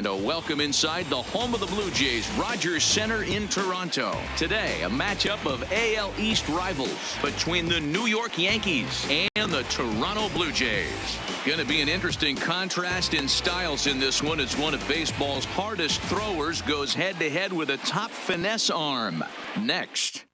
And a welcome inside the home of the Blue Jays, Rogers Center in Toronto. Today, a matchup of AL East rivals between the New York Yankees and the Toronto Blue Jays. Going to be an interesting contrast in styles in this one as one of baseball's hardest throwers goes head-to-head with a top finesse arm. Next.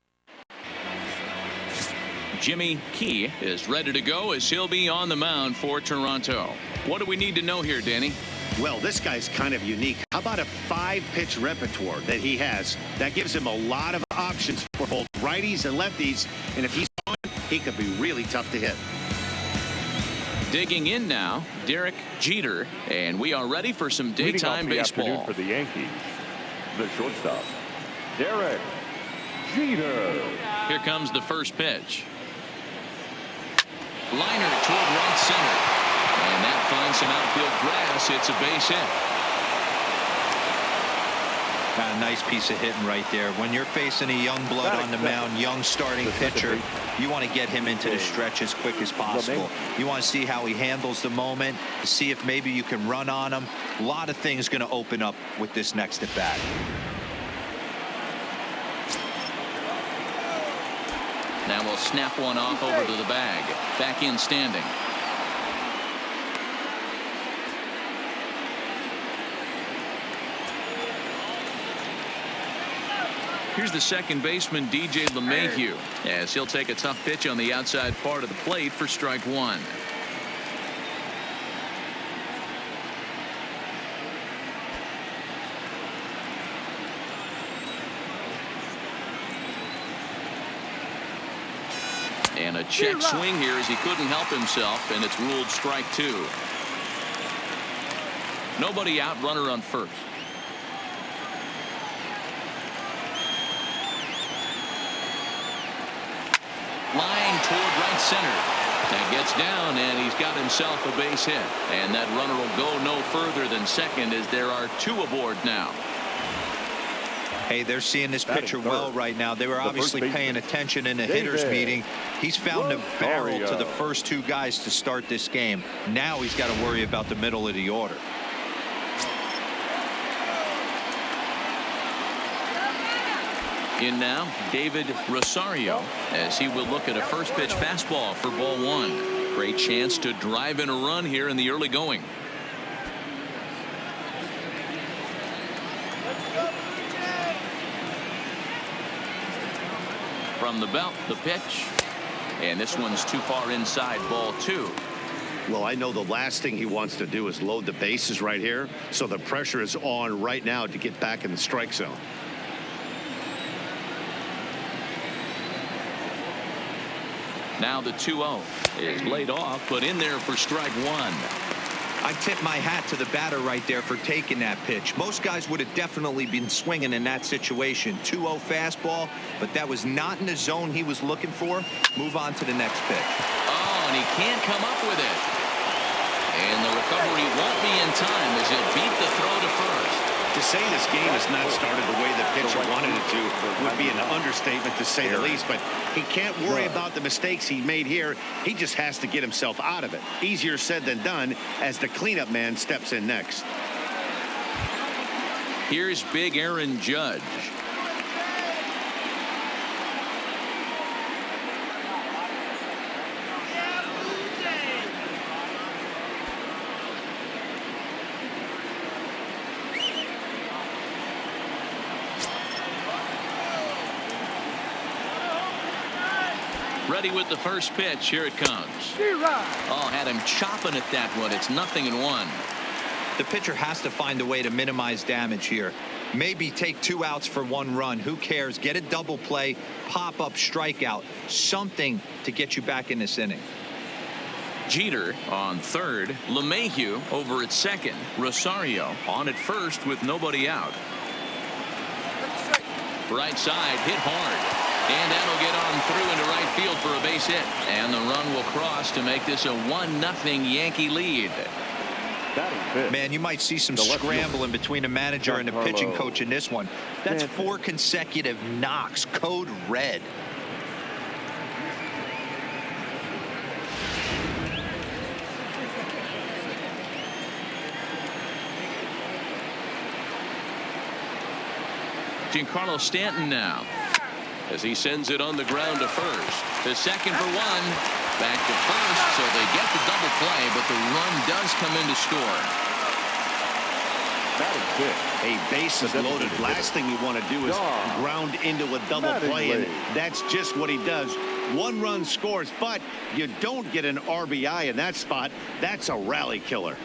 Jimmy Key is ready to go as he'll be on the mound for Toronto. What do we need to know here, Danny? Well, this guy's kind of unique. How about a 5-pitch repertoire that he has? That gives him a lot of options for both righties and lefties. And if he's on, he could be really tough to hit. Digging in now, Derek Jeter, and we are ready for some daytime baseball. For the Yankees, the shortstop, Derek Jeter. Here comes the first pitch. Liner toward right center. And that finds some outfield grass. It's a base hit. Got a nice piece of hitting right there. When you're facing a young blood on the mound, young starting pitcher, you want to get him into the stretch as quick as possible. You want to see how he handles the moment, to see if maybe you can run on him. A lot of things going to open up with this next at bat. Now we'll snap one off over to the bag. Back in standing. Here's the second baseman, DJ LeMahieu, as he'll take a tough pitch on the outside part of the plate for strike one. And a check swing here as he couldn't help himself, and it's ruled strike two. Nobody out, runner on first. Line toward right center. That gets down, and he's got himself a base hit. And that runner will go no further than second as there are two aboard now. Hey, they're seeing this pitcher well right now. They were obviously paying attention in the hitters meeting. He's found a barrel to the first two guys to start this game. Now he's got to worry about the middle of the order. In now, David Rosario, as he will look at a first pitch fastball for ball one. Great chance to drive in a run here in the early going. From the belt, the pitch. And this one's too far inside, ball two. Well, I know the last thing he wants to do is load the bases right here. So the pressure is on right now to get back in the strike zone. Now the 2-0 is laid off, but in there for strike one. I tip my hat to the batter right there for taking that pitch. Most guys would have definitely been swinging in that situation. 2-0 fastball, but that was not in the zone he was looking for. Move on to the next pitch. Oh, and he can't come up with it. And the recovery won't be in time as he'll beat the throw to first. To say this game has not started the way the pitcher wanted it to would be an understatement, to say the least. But he can't worry about the mistakes he made here. He just has to get himself out of it. Easier said than done as the cleanup man steps in next. Here's big Aaron Judge. Ready with the first pitch. Here it comes. Oh, had him chopping at that one. It's 0-1. The pitcher has to find a way to minimize damage here. Maybe take 2 outs for 1 run. Who cares? Get a double play, pop up, strikeout. Something to get you back in this inning. Jeter on third. LeMahieu over at second. Rosario on at first with nobody out. Right side hit hard. And that'll get on through into right field for a base hit. And the run will cross to make this a 1-0 Yankee lead. Man, you might see some scrambling between the manager and the pitching coach in this one. That's 4 consecutive knocks. Code red. Giancarlo Stanton now, as he sends it on the ground to first. To second for one. Back to first, so they get the double play, but the run does come in to score. A bases loaded. Last thing you want to do is ground into a double play, and that's just what he does. One run scores, but you don't get an RBI in that spot. That's a rally killer.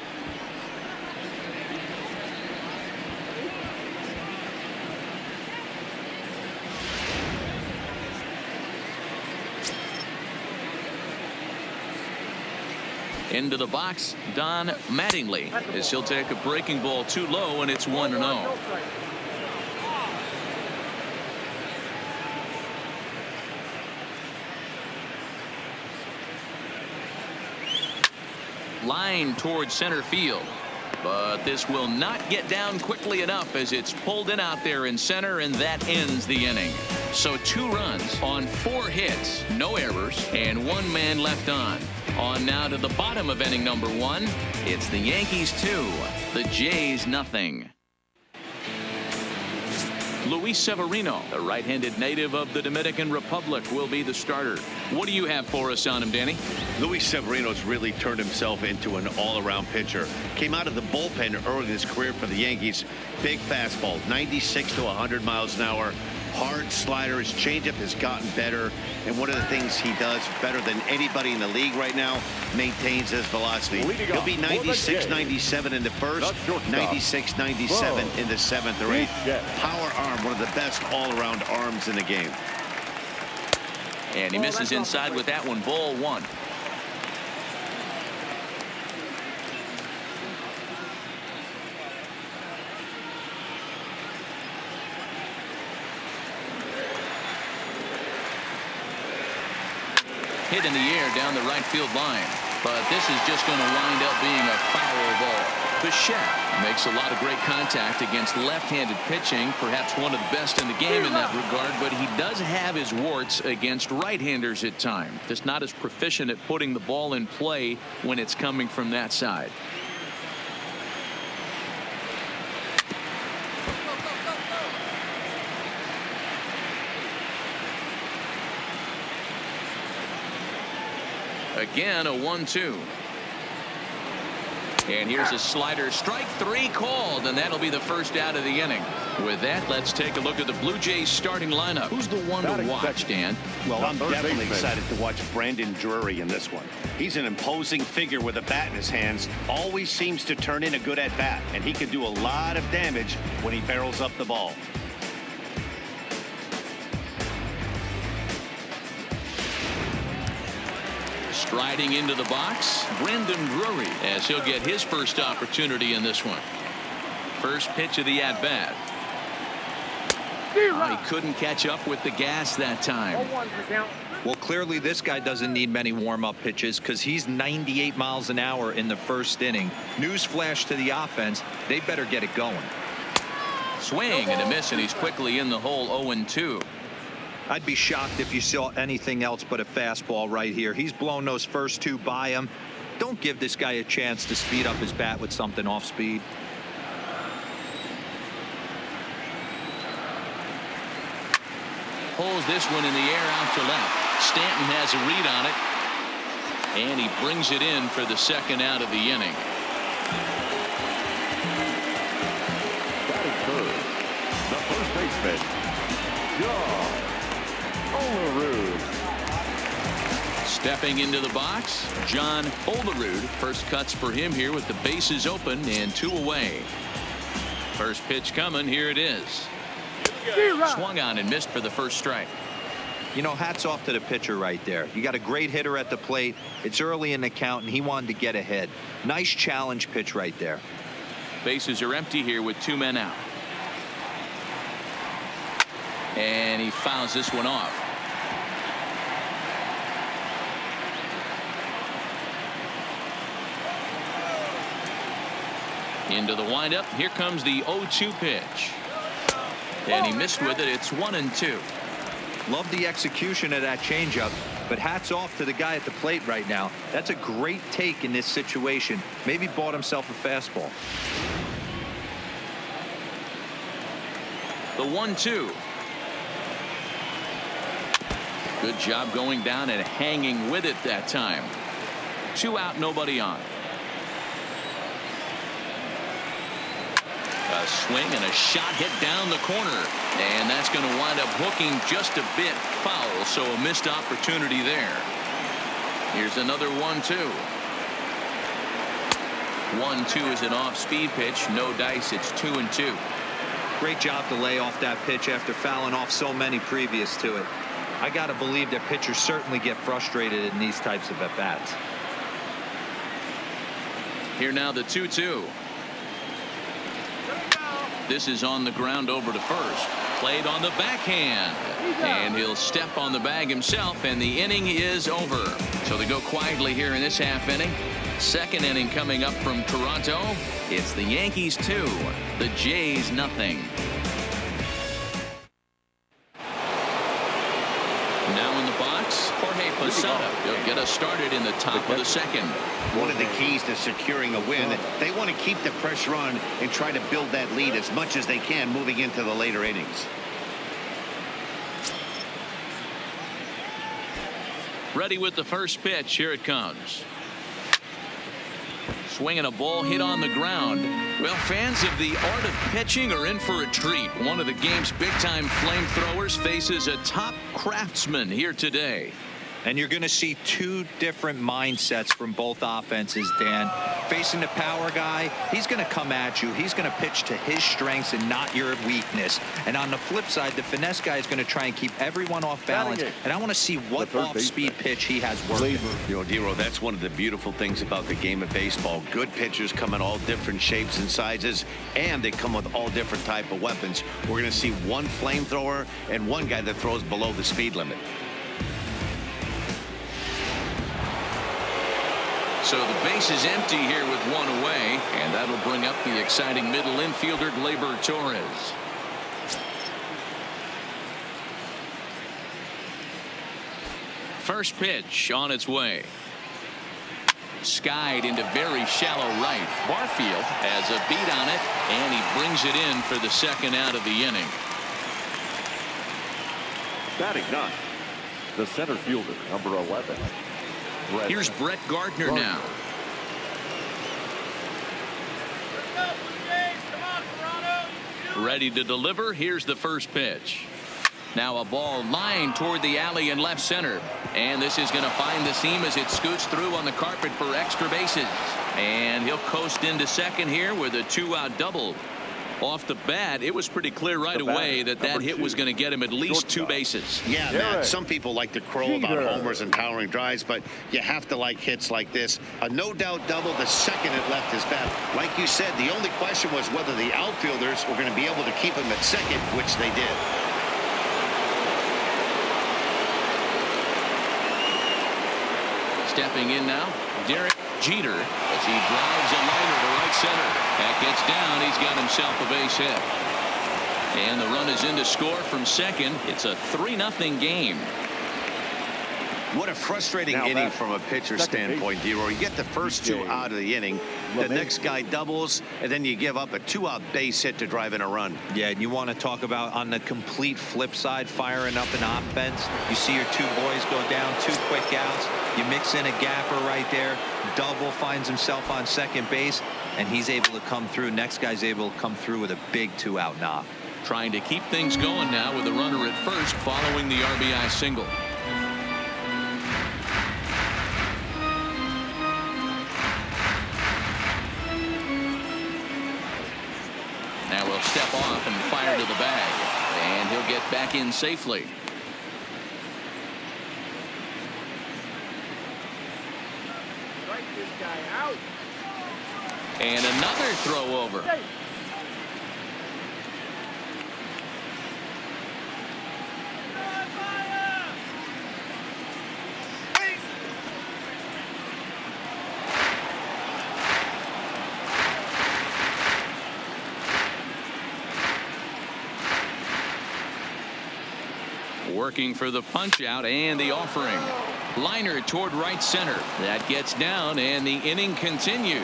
Into the box, Don Mattingly, as he'll take a breaking ball too low, and it's 1-0. Line towards center field, but this will not get down quickly enough as it's pulled in out there in center, and that ends the inning. So 2 runs on 4 hits, no errors, and 1 man left on. On now to the bottom of inning number 1. It's the Yankees 2, the Jays nothing. Luis Severino, the right-handed native of the Dominican Republic, will be the starter. What do you have for us on him, Danny? Luis Severino's really turned himself into an all-around pitcher. Came out of the bullpen early in his career for the Yankees. Big fastball, 96 to 100 miles an hour. Hard slider. His changeup has gotten better, and one of the things he does better than anybody in the league right now, maintains his velocity. He'll be 96, 97 in the first, 96, 97 in the 7th or 8th. Power arm, one of the best all-around arms in the game. And he misses inside with that one. Ball 1. Hit in the air down the right field line, but this is just going to wind up being a foul ball. Bichette makes a lot of great contact against left-handed pitching, perhaps one of the best in the game in that regard, but he does have his warts against right-handers at times. Just not as proficient at putting the ball in play when it's coming from that side. Again, a 1-2. And here's a slider. Strike 3 called, and that'll be the first out of the inning. With that, let's take a look at the Blue Jays starting lineup. Who's the one to watch, Dan? Well, I'm definitely excited to watch Brandon Drury in this one. He's an imposing figure with a bat in his hands. Always seems to turn in a good at-bat, and he can do a lot of damage when he barrels up the ball. Striding into the box, Brandon Drury, as he'll get his first opportunity in this one. First pitch of the at-bat. He couldn't catch up with the gas that time. Well, clearly this guy doesn't need many warm-up pitches because he's 98 miles an hour in the first inning. Newsflash to the offense, they better get it going. Swing and a miss, and he's quickly in the hole. 0-2. I'd be shocked if you saw anything else but a fastball right here. He's blown those first 2 by him. Don't give this guy a chance to speed up his bat with something off speed. Pulls this one in the air out to left. Stanton has a read on it, and he brings it in for the second out of the inning. Batting third, the first baseman, Stepping into the box, John Olerud. First cuts for him here with the bases open and 2 away. First pitch coming. Here it is. Swung on and missed for the first strike. You know, hats off to the pitcher right there. You got a great hitter at the plate. It's early in the count, and he wanted to get ahead. Nice challenge pitch right there. Bases are empty here with 2 men out. And he fouls this one off. Into the windup. Here comes the 0-2 pitch. And he missed with it. It's 1-2. Love the execution of that changeup, but hats off to the guy at the plate right now. That's a great take in this situation. Maybe bought himself a fastball. The 1-2. Good job going down and hanging with it that time. 2 out, nobody on. A swing and a shot hit down the corner, and that's going to wind up hooking just a bit foul, so a missed opportunity there. Here's another 1-2. 1-2 is an off-speed pitch. No dice. It's 2-2. Great job to lay off that pitch after fouling off so many previous to it. I got to believe that pitchers certainly get frustrated in these types of at-bats. Here now the 2-2. This is on the ground over to first. Played on the backhand. And he'll step on the bag himself, and the inning is over. So they go quietly here in this half inning. Second inning coming up from Toronto. It's the Yankees 2, the Jays 0. Now in the box, Jorge Posada. He'll get us started in the top of the second. One of the keys to securing a win, they want to keep the pressure on and try to build that lead as much as they can moving into the later innings. Ready with the first pitch. Here it comes. Swinging a ball hit on the ground. Well, fans of the art of pitching are in for a treat. One of the game's big-time flamethrowers faces a top craftsman here today. And you're going to see 2 different mindsets from both offenses, Dan. Facing the power guy, he's going to come at you. He's going to pitch to his strengths and not your weakness. And on the flip side, the finesse guy is going to try and keep everyone off balance. And I want to see what off-speed pitch he has working. You know, Dero, that's one of the beautiful things about the game of baseball. Good pitchers come in all different shapes and sizes, and they come with all different type of weapons. We're going to see one flamethrower and one guy that throws below the speed limit. So the base is empty here with 1 away, and that'll bring up the exciting middle infielder, Gleyber Torres. First pitch on its way. Skied into very shallow right. Barfield has a beat on it, and he brings it in for the second out of the inning. Batting 9, the center fielder, number 11. Here's Brett Gardner now. Ready to deliver. Here's the first pitch. Now a ball lined toward the alley in left center. And this is going to find the seam as it scoots through on the carpet for extra bases. And he'll coast into second here with a 2-out double. Off the bat, it was pretty clear right away that that hit was going to get him at least 2 bases. Yeah, Matt, some people like to crow about homers and towering drives, but you have to like hits like this. A no-doubt double the second it left his bat. Like you said, the only question was whether the outfielders were going to be able to keep him at second, which they did. Stepping in now, Derek Jeter, as he drives a liner to right center. That gets down. He's got himself a base hit. And the run is in to score from second. It's a 3-0 game. What a frustrating inning from a pitcher standpoint, Dero. You get the first 2 out of the inning. The next guy doubles, and then you give up a 2-out base hit to drive in a run. Yeah, and you want to talk about on the complete flip side, firing up an offense. You see your 2 boys go down, 2 quick outs. You mix in a gapper right there. Double finds himself on second base, and he's able to come through. Next guy's able to come through with a big 2-out knock. Trying to keep things going now with a runner at first following the RBI single. Now we'll step off and fire to the bag, and he'll get back in safely. Strike this guy out. And another throw over. Working for the punch out and the offering. Liner toward right center. That gets down, and the inning continues.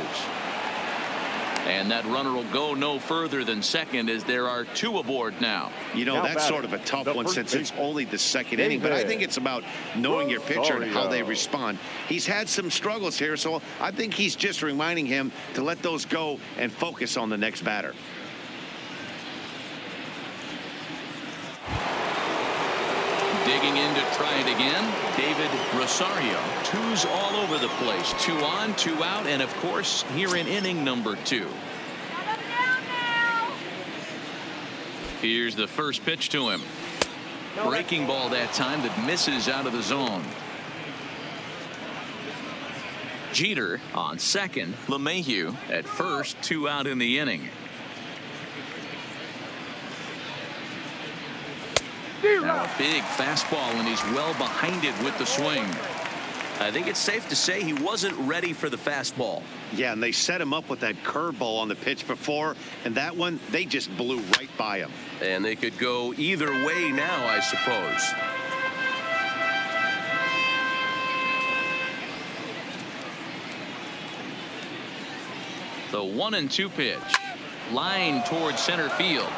And that runner will go no further than second as there are 2 aboard now. You know, that's sort of a tough one since it's only the second inning, but I think it's about knowing your pitcher and how they respond. He's had some struggles here, so I think he's just reminding him to let those go and focus on the next batter. Digging in to try it again, David Rosario. 2's all over the place. 2 on, 2 out, and of course, here in inning number 2. Here's the first pitch to him. Breaking ball that time that misses out of the zone. Jeter on second. LeMahieu at first. 2 out in the inning. Now a big fastball, and he's well behind it with the swing. I think it's safe to say he wasn't ready for the fastball. Yeah, and they set him up with that curveball on the pitch before, and that one, they just blew right by him. And they could go either way now, I suppose. The 1-2 pitch. Line towards center field.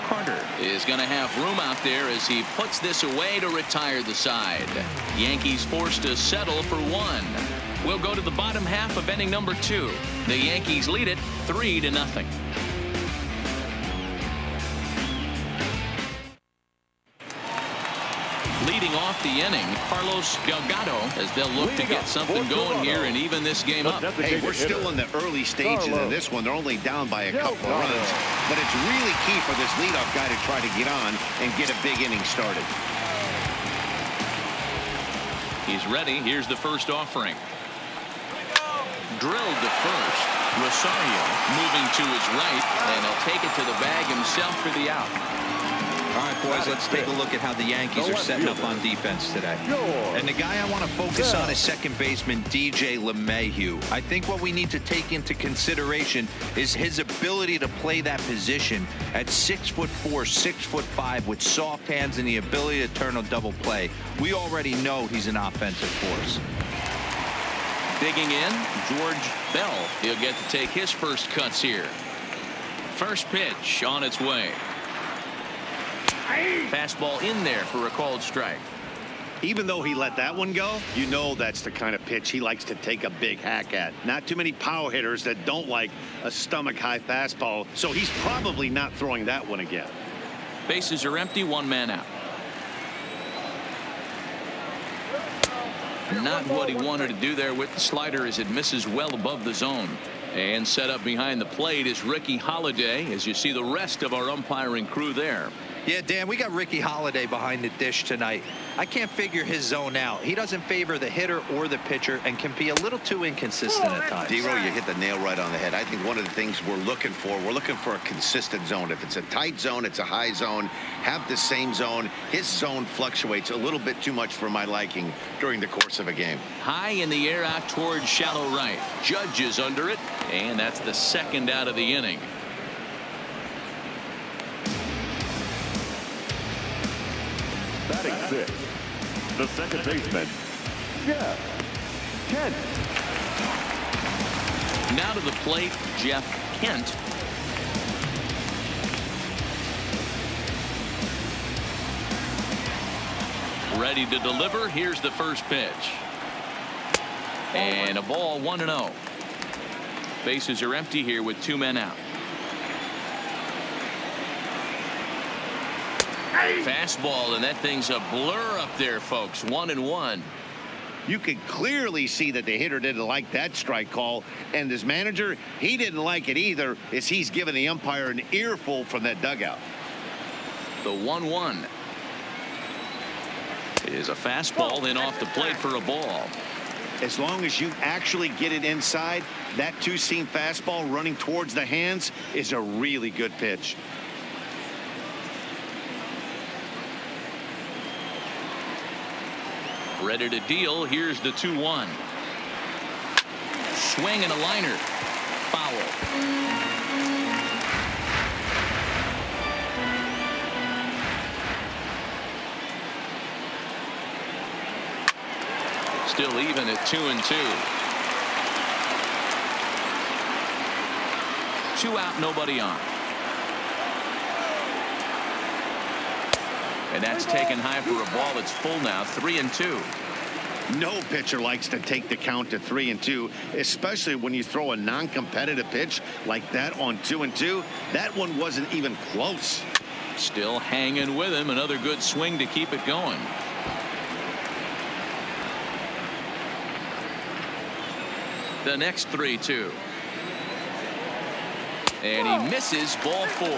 Carter is going to have room out there as he puts this away to retire the side. Yankees forced to settle for 1. We'll go to the bottom half of inning number 2. The Yankees lead it 3-0. Leading off the inning, Carlos Delgado, as they'll look to get something going here and even this game up. Hey, we're still in the early stages of this one. They're only down by a couple of runs, but it's really key for this leadoff guy to try to get on and get a big inning started. He's ready. Here's the first offering. Drilled to first. Rosario moving to his right, and he'll take it to the bag himself for the out. All right, boys, let's take a look at how the Yankees are setting up on defense today. And the guy I want to focus on is second baseman DJ LeMahieu. I think what we need to take into consideration is his ability to play that position at 6'4", 6'5", with soft hands and the ability to turn a double play. We already know he's an offensive force. Digging in, George Bell. He'll get to take his first cuts here. First pitch on its way. Fastball in there for a called strike. Even though he let that one go, you know that's the kind of pitch he likes to take a big hack at. Not too many power hitters that don't like a stomach-high fastball, so he's probably not throwing that one again. Bases are empty, 1 man out. Not what he wanted to do there with the slider as it misses well above the zone. And set up behind the plate is Ricky Holiday, as you see the rest of our umpiring crew there. Yeah, Dan, we got Ricky Holiday behind the dish tonight. I can't figure his zone out. He doesn't favor the hitter or the pitcher and can be a little too inconsistent at times. D-Row, you hit the nail right on the head. I think one of the things we're looking for a consistent zone. If it's a tight zone, it's a high zone. Have the same zone. His zone fluctuates a little bit too much for my liking during the course of a game. High in the air out towards shallow right. Judge is under it, and that's the second out of the inning. Batting 6, the second baseman, Jeff Kent. Now to the plate, Jeff Kent. Ready to deliver. Here's the first pitch. And a ball, 1-0. Bases are empty here with 2 men out. Fastball, and that thing's a blur up there, folks. 1-1. You could clearly see that the hitter didn't like that strike call, and his manager, he didn't like it either, as he's giving the umpire an earful from that dugout. The 1-1 is a fastball in off the plate for a ball. As long as you actually get it inside, that two-seam fastball running towards the hands is a really good pitch. Ready to deal. Here's the 2-1. Swing and a liner. Foul. Still even at 2-2. 2 out, nobody on. And that's taken high for a ball. It's full now, 3-2. No pitcher likes to take the count to 3-2, especially when you throw a non-competitive pitch like that on 2-2. That one wasn't even close. Still hanging with him. Another good swing to keep it going. The next 3-2. And he misses, ball 4.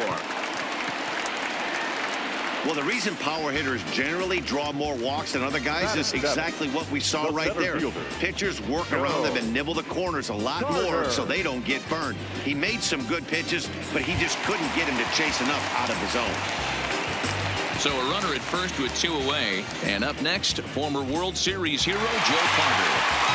Well, the reason power hitters generally draw more walks than other guys is exactly what we saw right there. Pitchers work around them and nibble the corners a lot more so they don't get burned. He made some good pitches, but he just couldn't get him to chase enough out of his own. So a runner at first with 2 away. And up next, former World Series hero Joe Carter.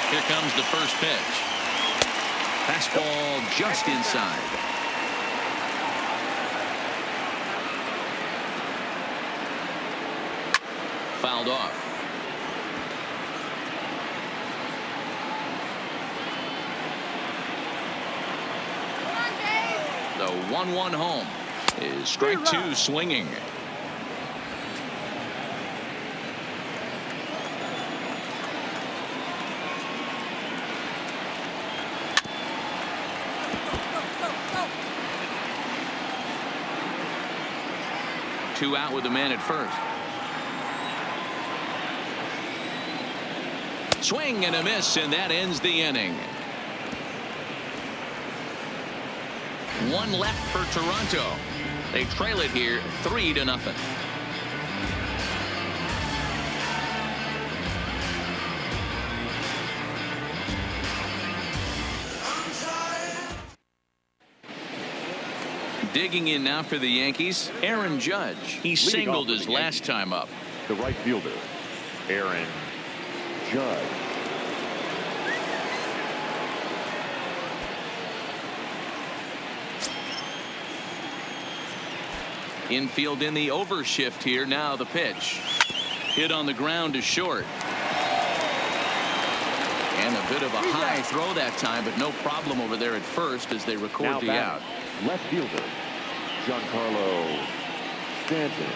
Here comes the first pitch. Fastball just inside. Fouled off. The 1-1 home is strike 2 swinging. Two out with the man at first. Swing and a miss, and that ends the inning. 1 left for Toronto. They trail it here 3-0. Digging in now for the Yankees, Aaron Judge. He singled his last time up. The right fielder, Aaron Judge. Infield in the overshift here. Now the pitch. Hit on the ground to short. And a bit of a high throw that time, but no problem over there at first as they record the out. Left fielder, Giancarlo Stanton.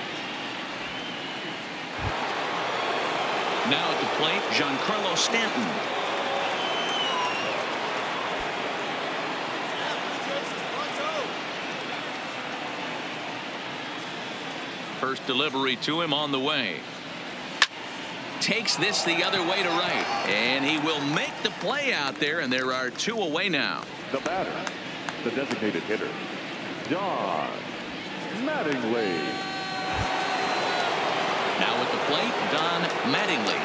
Now at the plate, Giancarlo Stanton. First delivery to him on the way. Takes this the other way to right. And he will make the play out there, and there are 2 away now. The batter, the designated hitter, Don Mattingly. Now at the plate, Don Mattingly.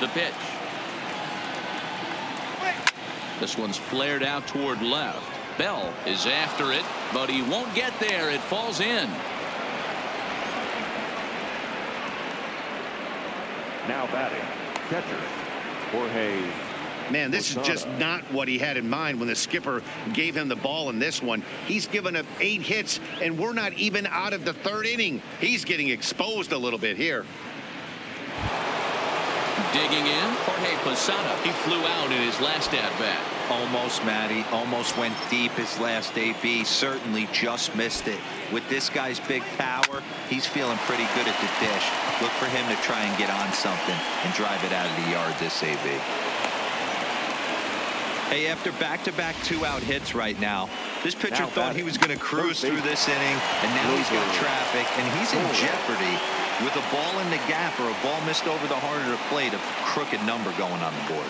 The pitch. This one's flared out toward left. Bell is after it, but he won't get there. It falls in. Now batting, catcher, Jorge. Man, this is just not what he had in mind when the skipper gave him the ball in this one. He's given up 8 hits, and we're not even out of the 3rd inning. He's getting exposed a little bit here. Digging in, Jorge Posada. He flew out in his last at-bat. Almost, Matty. Almost went deep his last AB. Certainly just missed it. With this guy's big power, he's feeling pretty good at the dish. Look for him to try and get on something and drive it out of the yard this AB. Hey, after back-to-back 2-out hits right now, this pitcher thought he was going to cruise through this inning, and now he's got traffic, and he's in jeopardy with a ball in the gap or a ball missed over the heart of the plate, a crooked number going on the board.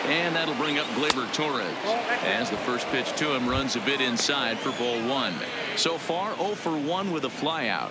And that'll bring up Gleyber Torres as the first pitch to him runs a bit inside for ball 1. So far 0 for 1 with a flyout.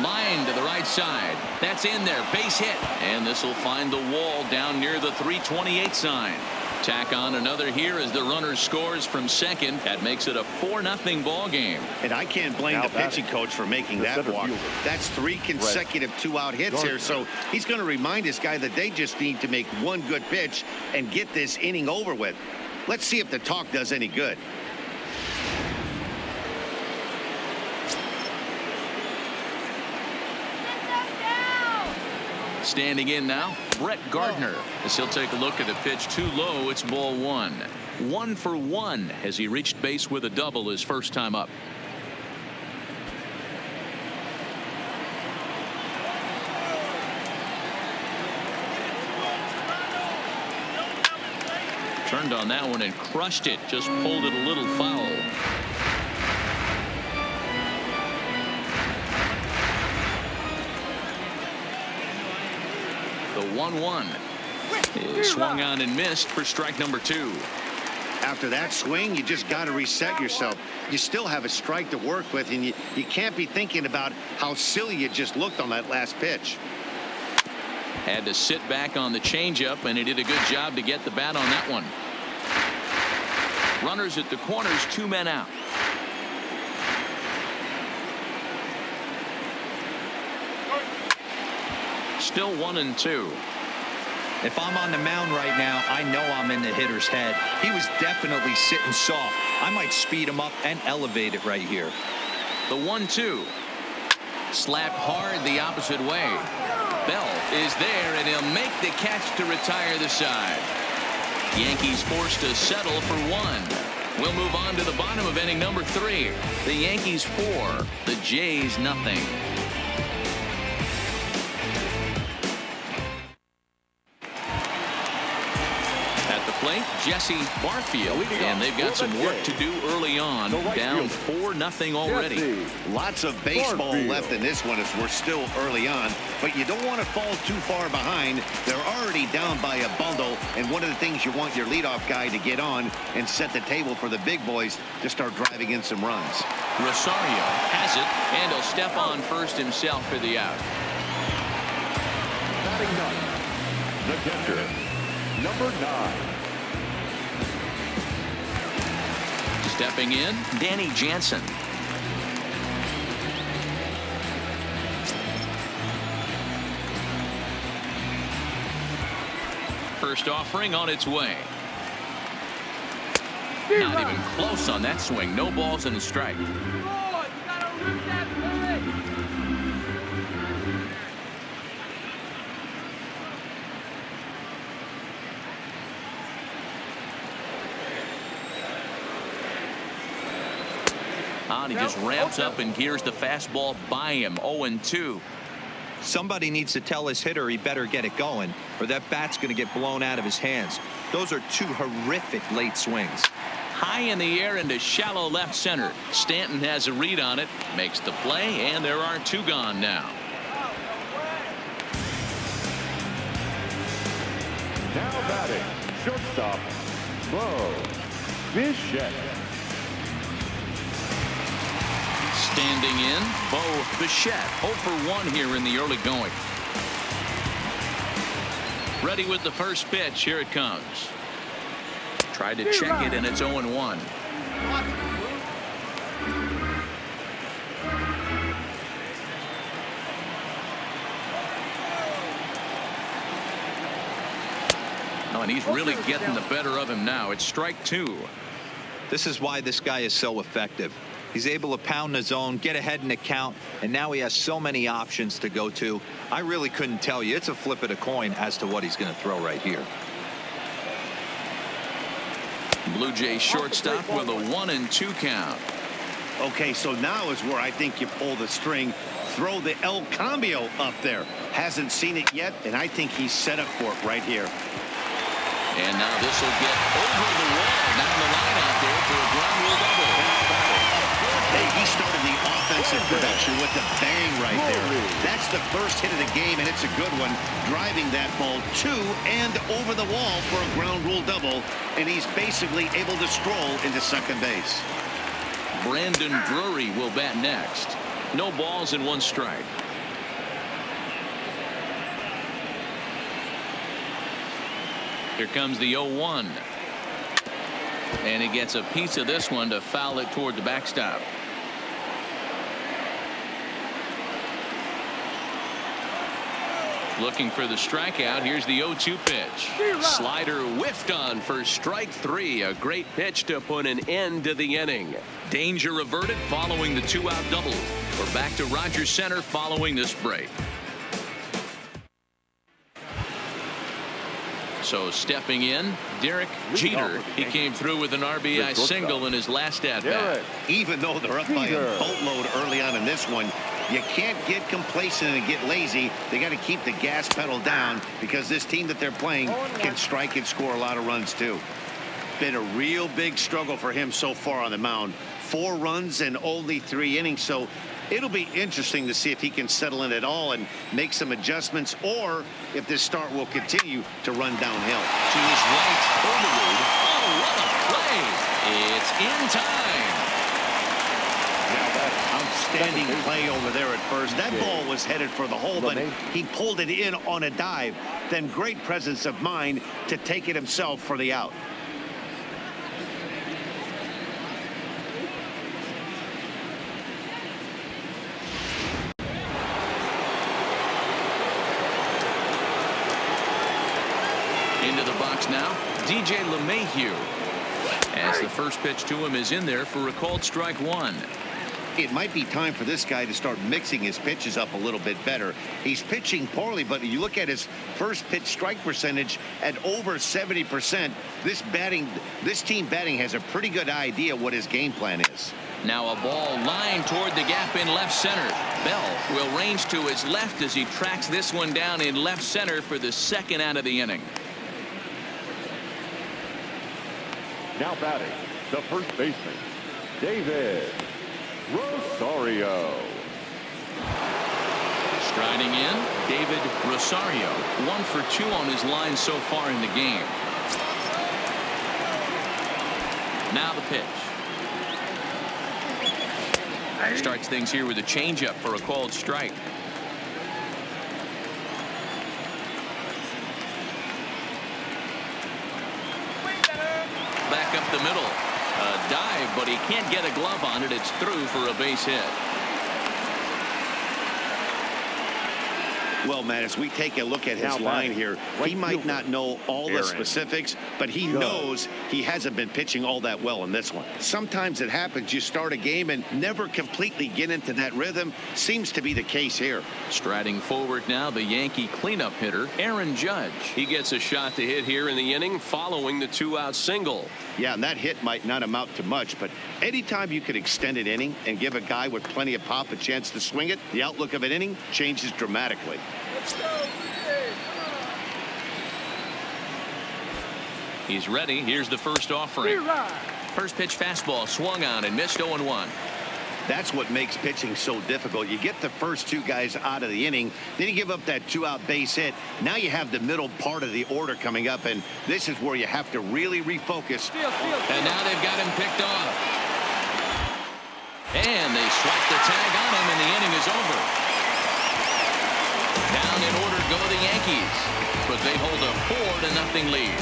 Line to the right side. That's in there. Base hit. And this will find the wall down near the 328 sign. Tack on another here as the runner scores from second. That makes it a 4-0 ball game. And I can't blame the pitching coach for making that walk. That's 3 consecutive 2-out hits here. So he's going to remind this guy that they just need to make one good pitch and get this inning over with. Let's see if the talk does any good. Standing in now, Brett Gardner, as he'll take a look at the pitch too low. It's ball 1. 1 for 1 as he reached base with a double his first time up. Turned on that one and crushed it. Just pulled it a little foul. The 1-1 is swung on and missed for strike number 2. After that swing, you just got to reset yourself. You still have a strike to work with, and you can't be thinking about how silly you just looked on that last pitch. Had to sit back on the changeup, and he did a good job to get the bat on that one. Runners at the corners, 2 men out. Still 1-2. If I'm on the mound right now, I know I'm in the hitter's head. He was definitely sitting soft. I might speed him up and elevate it right here. The 1-2. Slapped hard the opposite way. Bell is there, and he'll make the catch to retire the side. Yankees forced to settle for 1. We'll move on to the bottom of inning number 3. The Yankees 4, the Jays 0. Plate, Jesse Barfield, and they've got some work to do early on. Down 4-0 already. Lots of baseball left in this one as we're still early on, but you don't want to fall too far behind. They're already down by a bundle, and one of the things you want your leadoff guy to get on and set the table for the big boys to start driving in some runs. Rosario has it, and he'll step on first himself for the out. Batting 9, the catcher, number 9. Stepping in, Danny Jansen. First offering on its way. Not even close on that swing. No balls and a strike. He just ramps up and gears the fastball by him. 0-2. Somebody needs to tell his hitter he better get it going, or that bat's going to get blown out of his hands. Those are 2 horrific late swings. High in the air into shallow left center. Stanton has a read on it, makes the play, and there are 2 gone now. Now batting, shortstop, Bo Bichette. Standing in, Bo Bichette, 0 for 1 here in the early going. Ready with the first pitch. Here it comes. Tried to check it, and it's 0-1. Oh, and he's really getting the better of him now. It's strike 2. This is why this guy is so effective. He's able to pound the zone, get ahead in the count, and now he has so many options to go to. I really couldn't tell you. It's a flip of the coin as to what he's going to throw right here. Blue Jays shortstop with a 1-2 count. Okay, so now is where I think you pull the string. Throw the El Cambio up there. Hasn't seen it yet, and I think he's set up for it right here. And now this will get over the wall down the line out there for a ground rule double. Hey, he started the offensive production with a bang right there. That's the first hit of the game, and it's a good one. Driving that ball to and over the wall for a ground rule double, and he's basically able to stroll into second base. Brandon Drury will bat next. No balls and 1 strike. Here comes the 0-1. And he gets a piece of this one to foul it toward the backstop. Looking for the strikeout. Here's the 0-2 pitch. Slider whiffed on for strike 3. A great pitch to put an end to the inning. Danger averted following the 2-out double. We're back to Rogers Center following this break. So stepping in, Derek Jeter. He came through with an RBI single in his last at-bat. Even though they're up by a boatload early on in this one, you can't get complacent and get lazy. They got to keep the gas pedal down because this team that they're playing can strike and score a lot of runs too. Been a real big struggle for him so far on the mound. 4 runs in only 3 innings. So it'll be interesting to see if he can settle in at all and make some adjustments, or if this start will continue to run downhill. To his right, Overwood. Oh, what a play! It's in time. Outstanding play over there at first. That ball was headed for the hole, but he pulled it in on a dive. Then great presence of mind to take it himself for the out. Into the box now, DJ LeMahieu. As the first pitch to him is in there for a called strike 1. It might be time for this guy to start mixing his pitches up a little bit better. He's pitching poorly, but you look at his first pitch strike percentage at over 70%. This team batting has a pretty good idea what his game plan is. Now a ball lined toward the gap in left center. Bell will range to his left as he tracks this one down in left center for the second out of the inning. Now batting, the first baseman, David Rosario. Striding in, David Rosario. 1 for 2 on his line so far in the game. Now the pitch. Starts things here with a changeup for a called strike. Back up the middle. A dive, but he can't get a glove on it. It's through for a base hit. Well, Matt, as we take a look at his line here, he might not know all the specifics, but he knows he hasn't been pitching all that well in this one. Sometimes it happens. You start a game and never completely get into that rhythm. Seems to be the case here. Striding forward now, the Yankee cleanup hitter, Aaron Judge. He gets a shot to hit here in the inning following the 2-out single. Yeah, and that hit might not amount to much, but anytime you could extend an inning and give a guy with plenty of pop a chance to swing it, the outlook of an inning changes dramatically. He's ready. Here's the first offering. First pitch fastball swung on and missed 0-1. That's what makes pitching so difficult. You get the first 2 guys out of the inning, then you give up that 2-out base hit. Now you have the middle part of the order coming up, and this is where you have to really refocus. And now they've got him picked off. And they strike the tag on him, and the inning is over. Down in order go the Yankees, but they hold a 4-0 lead.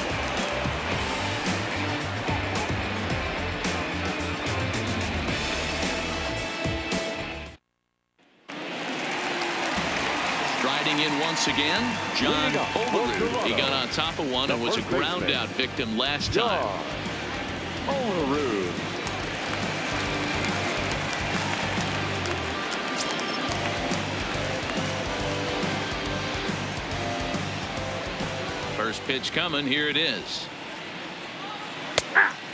Striding in once again, John Overwood. He got on top of one and was a ground-out victim last time. Overwood. First pitch coming. Here it is.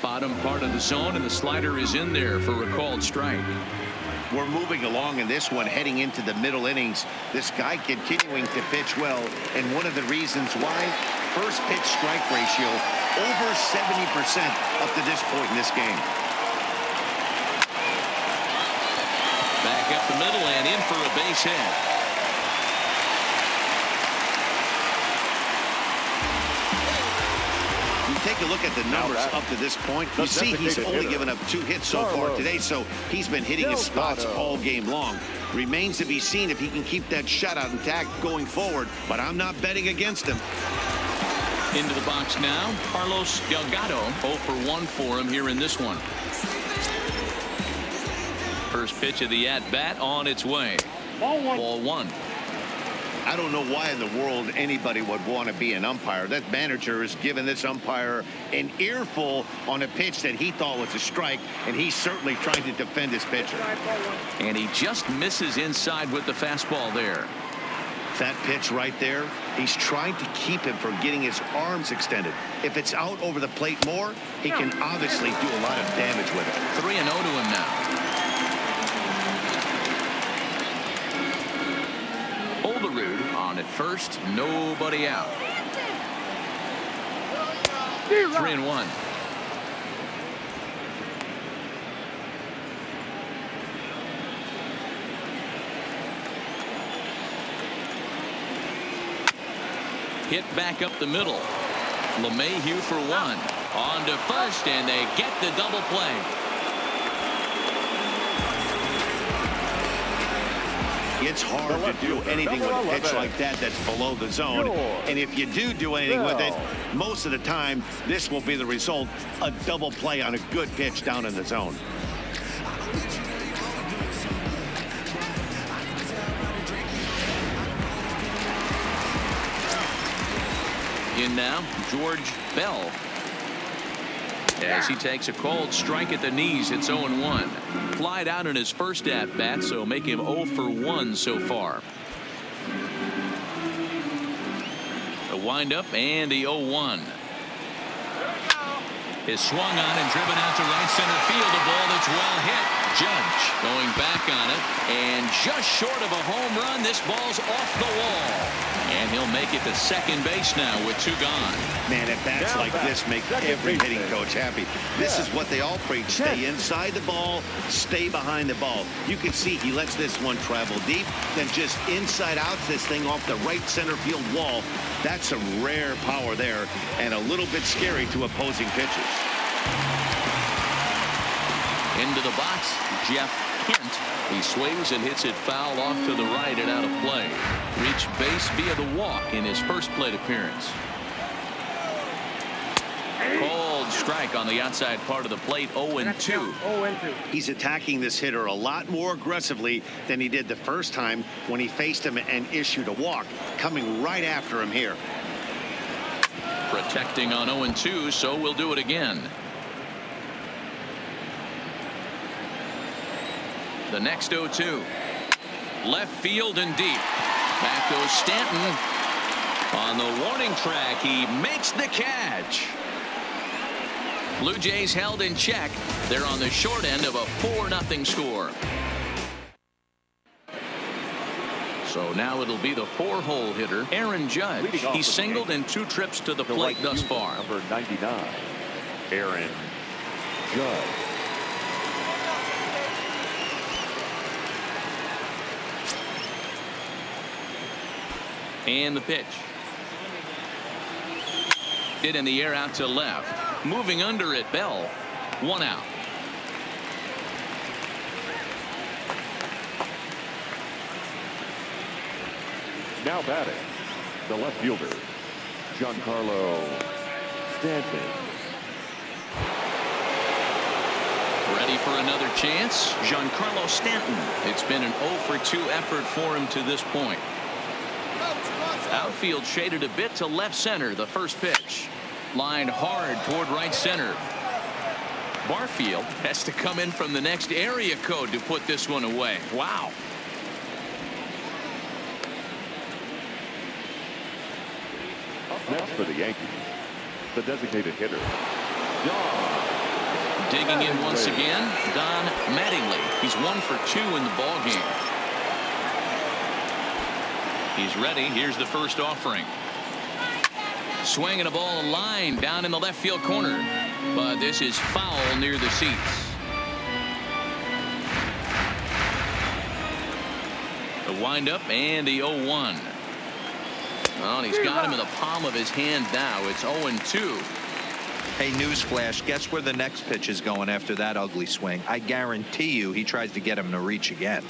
Bottom part of the zone, and the slider is in there for a called strike. We're moving along in this one, heading into the middle innings. This guy continuing to pitch well, and one of the reasons why, first pitch strike ratio over 70% up to this point in this game. Back up the middle and in for a base hit. Take a look at the numbers up to this point. You see he's only given up 2 hits so far today, so he's been hitting his spots all game long. Remains to be seen if he can keep that shutout intact going forward, but I'm not betting against him. Into the box now, Carlos Delgado. 0 for 1 for him here in this one. First pitch of the at-bat on its way. Ball one. I don't know why in the world anybody would want to be an umpire. That manager has given this umpire an earful on a pitch that he thought was a strike, and he's certainly trying to defend his pitcher. And he just misses inside with the fastball there. That pitch right there, he's trying to keep him from getting his arms extended. If it's out over the plate more, he can obviously do a lot of damage with it. 3-0 to him now. On at first, nobody out. 3-1. Hit back up the middle. LeMahieu for 1. On to first, and they get the double play. It's hard to do anything with a pitch like that that's below the zone. And if you do anything with it, most of the time, this will be the result, a double play on a good pitch down in the zone. In now, George Bell. As he takes a cold strike at the knees, it's 0-1. Flied out in his first at-bat, so make him 0 for 1 so far. A windup and the 0-1. Is swung on and driven out to right center field. A ball that's well hit. Judge going back on it, and just short of a home run. This ball's off the wall. And he'll make it to second base now with 2 gone. Man, at bats like this make every hitting coach happy. This is what they all preach. Stay inside the ball, stay behind the ball. You can see he lets this one travel deep, then just inside out this thing off the right center field wall. That's some rare power there, and a little bit scary to opposing pitchers. Into the box, Jeff Kent. He swings and hits it foul off to the right and out of play. Reached base via the walk in his first plate appearance. Cold strike on the outside part of the plate. 0-2. He's attacking this hitter a lot more aggressively than he did the first time when he faced him and issued a walk. Coming right after him here. Protecting on 0-2, so we'll do it again. The next 0-2. Left field and deep. Back goes Stanton. On the warning track, he makes the catch. Blue Jays held in check. They're on the short end of a 4-0 score. So now it'll be the 4-hole hitter, Aaron Judge. He's singled in 2 trips to the plate thus far. Number 99, Aaron Judge. And the pitch. Hit in the air out to left. Moving under it, Bell. 1 out. Now batting, the left fielder, Giancarlo Stanton. Ready for another chance? Giancarlo Stanton. It's been an 0 for 2 effort for him to this point. Outfield shaded a bit to left center. The first pitch. Lined hard toward right center. Barfield has to come in from the next area code to put this one away. Wow. Up next for the Yankees, the designated hitter, Digging in once again, Don Mattingly. He's 1 for 2 in the ball game. He's ready. Here's the first offering. Swinging a ball line down in the left field corner. But this is foul near the seats. The windup and the 0-1. Well, and he's got him in the palm of his hand now. It's 0-2. Hey, newsflash, guess where the next pitch is going after that ugly swing? I guarantee you he tries to get him to reach again.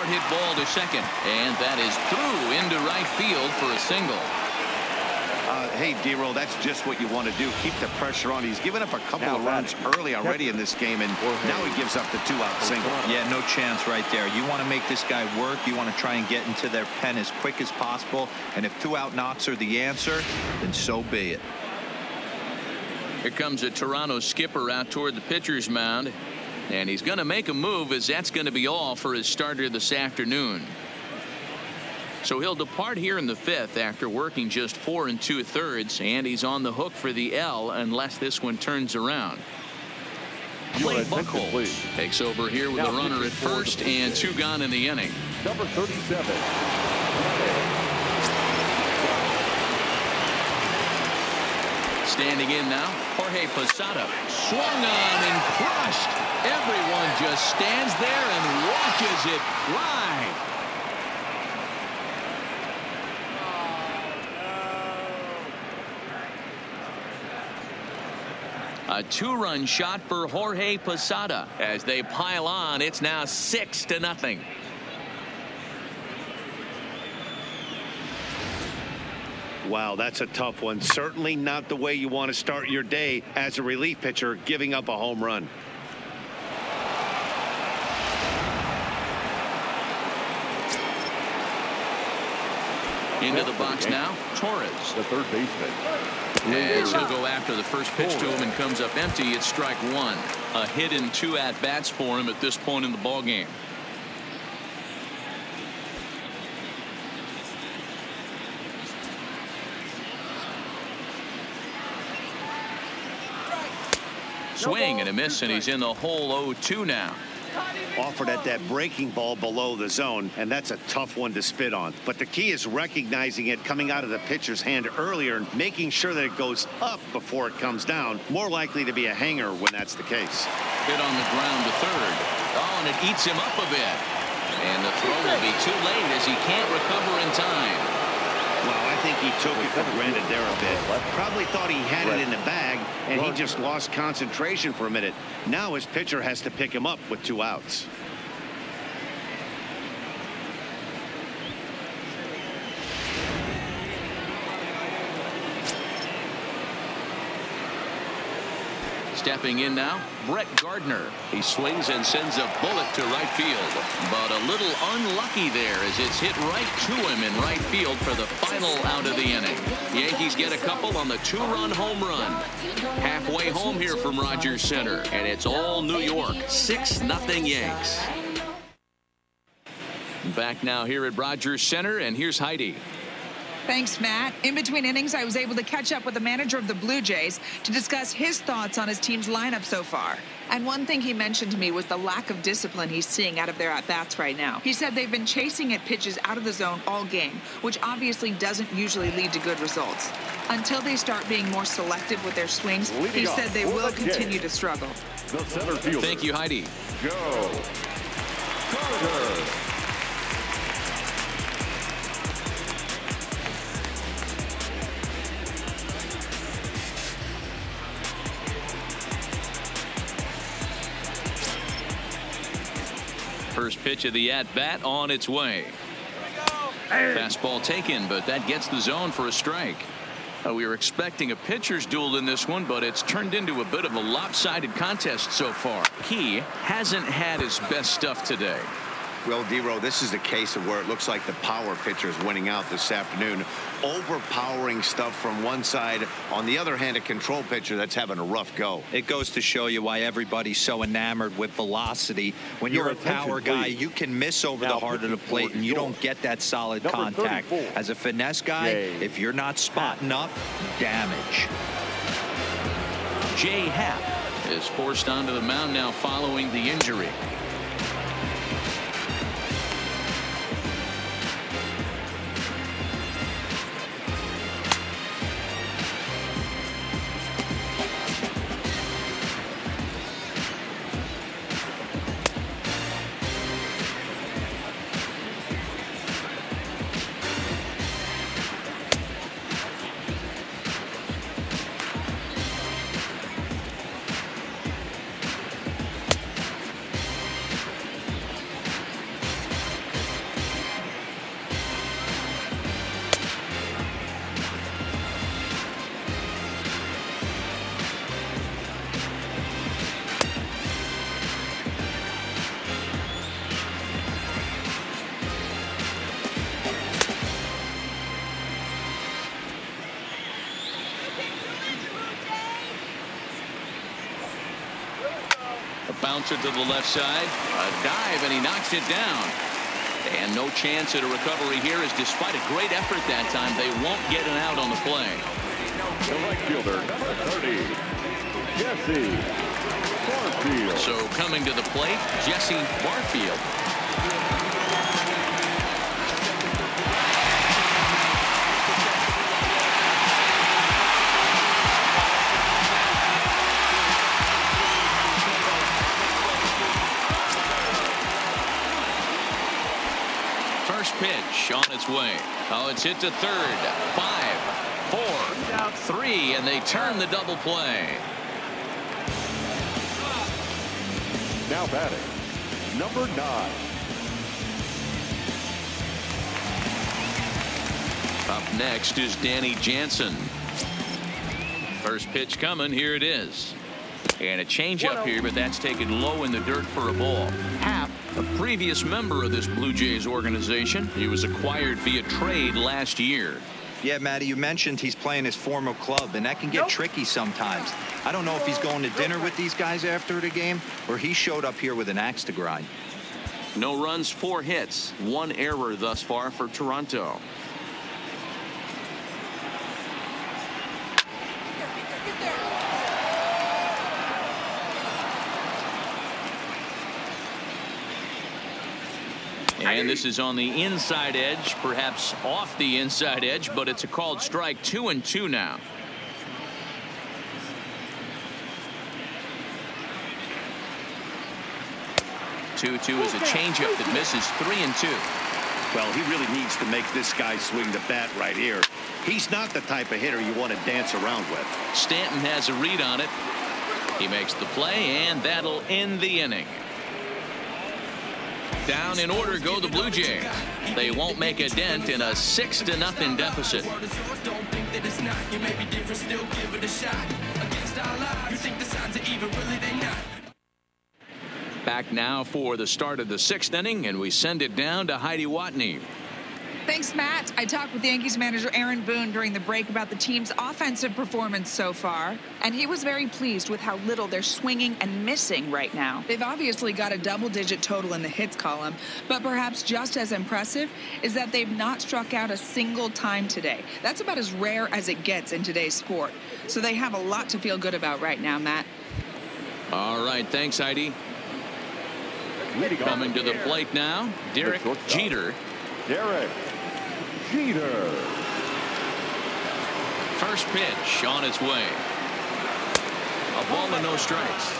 hit ball to second, and that is through into right field for a single. Hey, D-Roll, that's just what you want to do. Keep the pressure on. He's given up a couple of runs early already in this game, and now he gives up the 2-out single. Yeah, no chance right there. You want to make this guy work. You want to try and get into their pen as quick as possible. And if 2-out knocks are the answer, then so be it. Here comes a Toronto skipper out toward the pitcher's mound, and he's going to make a move, as that's going to be all for his starter this afternoon. So he'll depart here in the 5th after working just 4 2/3, and he's on the hook for the L unless this one turns around. Clay Buchholz takes over here with a runner at first and 2 gone in the inning. Number 37. Standing in now, Jorge Posada. Swung on and crushed. Everyone just stands there and watches it fly. A 2-run shot for Jorge Posada. As they pile on, it's now 6-0. Wow, that's a tough one. Certainly not the way you want to start your day as a relief pitcher, giving up a home run. Into the box now, Torres. The third baseman. As he'll go after the first pitch to him and comes up empty. It's strike 1. A hit and 2 at-bats for him at this point in the ball game. Swing and a miss, and he's in the hole 0-2 now. Offered at that breaking ball below the zone, and that's a tough one to spit on. But the key is recognizing it coming out of the pitcher's hand earlier and making sure that it goes up before it comes down. More likely to be a hanger when that's the case. Hit on the ground to third. Oh, and it eats him up a bit. And the throw will be too late as he can't recover in time. Well, I think he took it for granted there a bit. Probably thought he had it in the bag, and he just lost concentration for a minute. Now his pitcher has to pick him up with 2 outs. Stepping in now, Brett Gardner. He swings and sends a bullet to right field, but a little unlucky there as it's hit right to him in right field for the final out of the inning. Yankees get a couple on the 2-run home run. Halfway home here from Rogers Center, and it's all New York. 6-0 Yanks. Back now here at Rogers Center, and here's Heidi. Thanks, Matt. In between innings, I was able to catch up with the manager of the Blue Jays to discuss his thoughts on his team's lineup so far. And one thing he mentioned to me was the lack of discipline he's seeing out of their at-bats right now. He said they've been chasing at pitches out of the zone all game, which obviously doesn't usually lead to good results. Until they start being more selective with their swings, he said they will continue to struggle. The center fielder. Thank you, Heidi. Go. Carter. First pitch of the at-bat on its way. Fastball taken, but that gets the zone for a strike. We were expecting a pitcher's duel in this one, but it's turned into a bit of a lopsided contest so far. He hasn't had his best stuff today. Well, D-Row, this is the case of where it looks like the power pitcher is winning out this afternoon. Overpowering stuff from one side. On the other hand, a control pitcher that's having a rough go. It goes to show you why everybody's so enamored with velocity. When you're a power guy, you can miss over the heart of the plate, and you don't get that solid contact. As a finesse guy, if you're not spotting up, damage. Jay Happ is forced onto the mound now following the injury. bouncer to the left side. A dive, and he knocks it down. And no chance at a recovery here, as despite a great effort that time, they won't get an out on the play. The right fielder, number 30, JAYS.480p. So coming to the plate, JAYS.480p. First pitch on its way. Oh, it's hit to third. 5, 4, 3, and they turn the double play. Now batting, number 9. Up next is Danny Jansen. First pitch coming. Here it is. And a changeup here, but that's taken low in the dirt for a ball. Happ, a previous member of this Blue Jays organization. He was acquired via trade last year. Yeah, Matty, you mentioned he's playing his former club, and that can get tricky sometimes. I don't know if he's going to dinner with these guys after the game, or he showed up here with an axe to grind. No runs, 4 hits, 1 error thus far for Toronto. And this is on the inside edge, perhaps off the inside edge, but it's a called strike. 2-2 now. 2-2 is a changeup that misses. 3-2. Well, he really needs to make this guy swing the bat right here. He's not the type of hitter you want to dance around with. Stanton has a read on it. He makes the play, and that'll end the inning. Down in order go the Blue Jays. They won't make a dent in a 6-0 deficit. Back now for the start of the 6th inning, and we send it down to Heidi Watney. Thanks, Matt. I talked with Yankees manager Aaron Boone during the break about the team's offensive performance so far, and he was very pleased with how little they're swinging and missing right now. They've obviously got a double-digit total in the hits column, but perhaps just as impressive is that they've not struck out a single time today. That's about as rare as it gets in today's sport. So they have a lot to feel good about right now, Matt. All right, thanks, Heidi. Coming to the plate now, Derek Jeter. Derek Jeter. First pitch on its way. A ball and no strikes.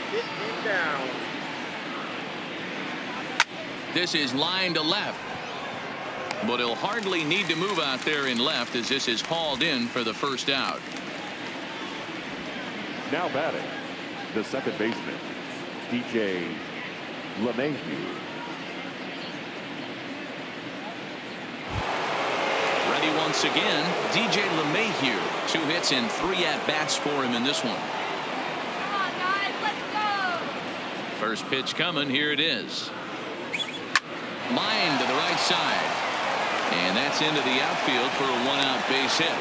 Hit him down. This is line to left. But he'll hardly need to move out there in left, as this is hauled in for the first out. Now batting, the second baseman, DJ LeMahieu. Ready once again, DJ LeMahieu. 2 hits and 3 at-bats for him in this one. Come on, guys, let's go. First pitch coming. Here it is. Line to the right side. And that's into the outfield for a 1-out base hit.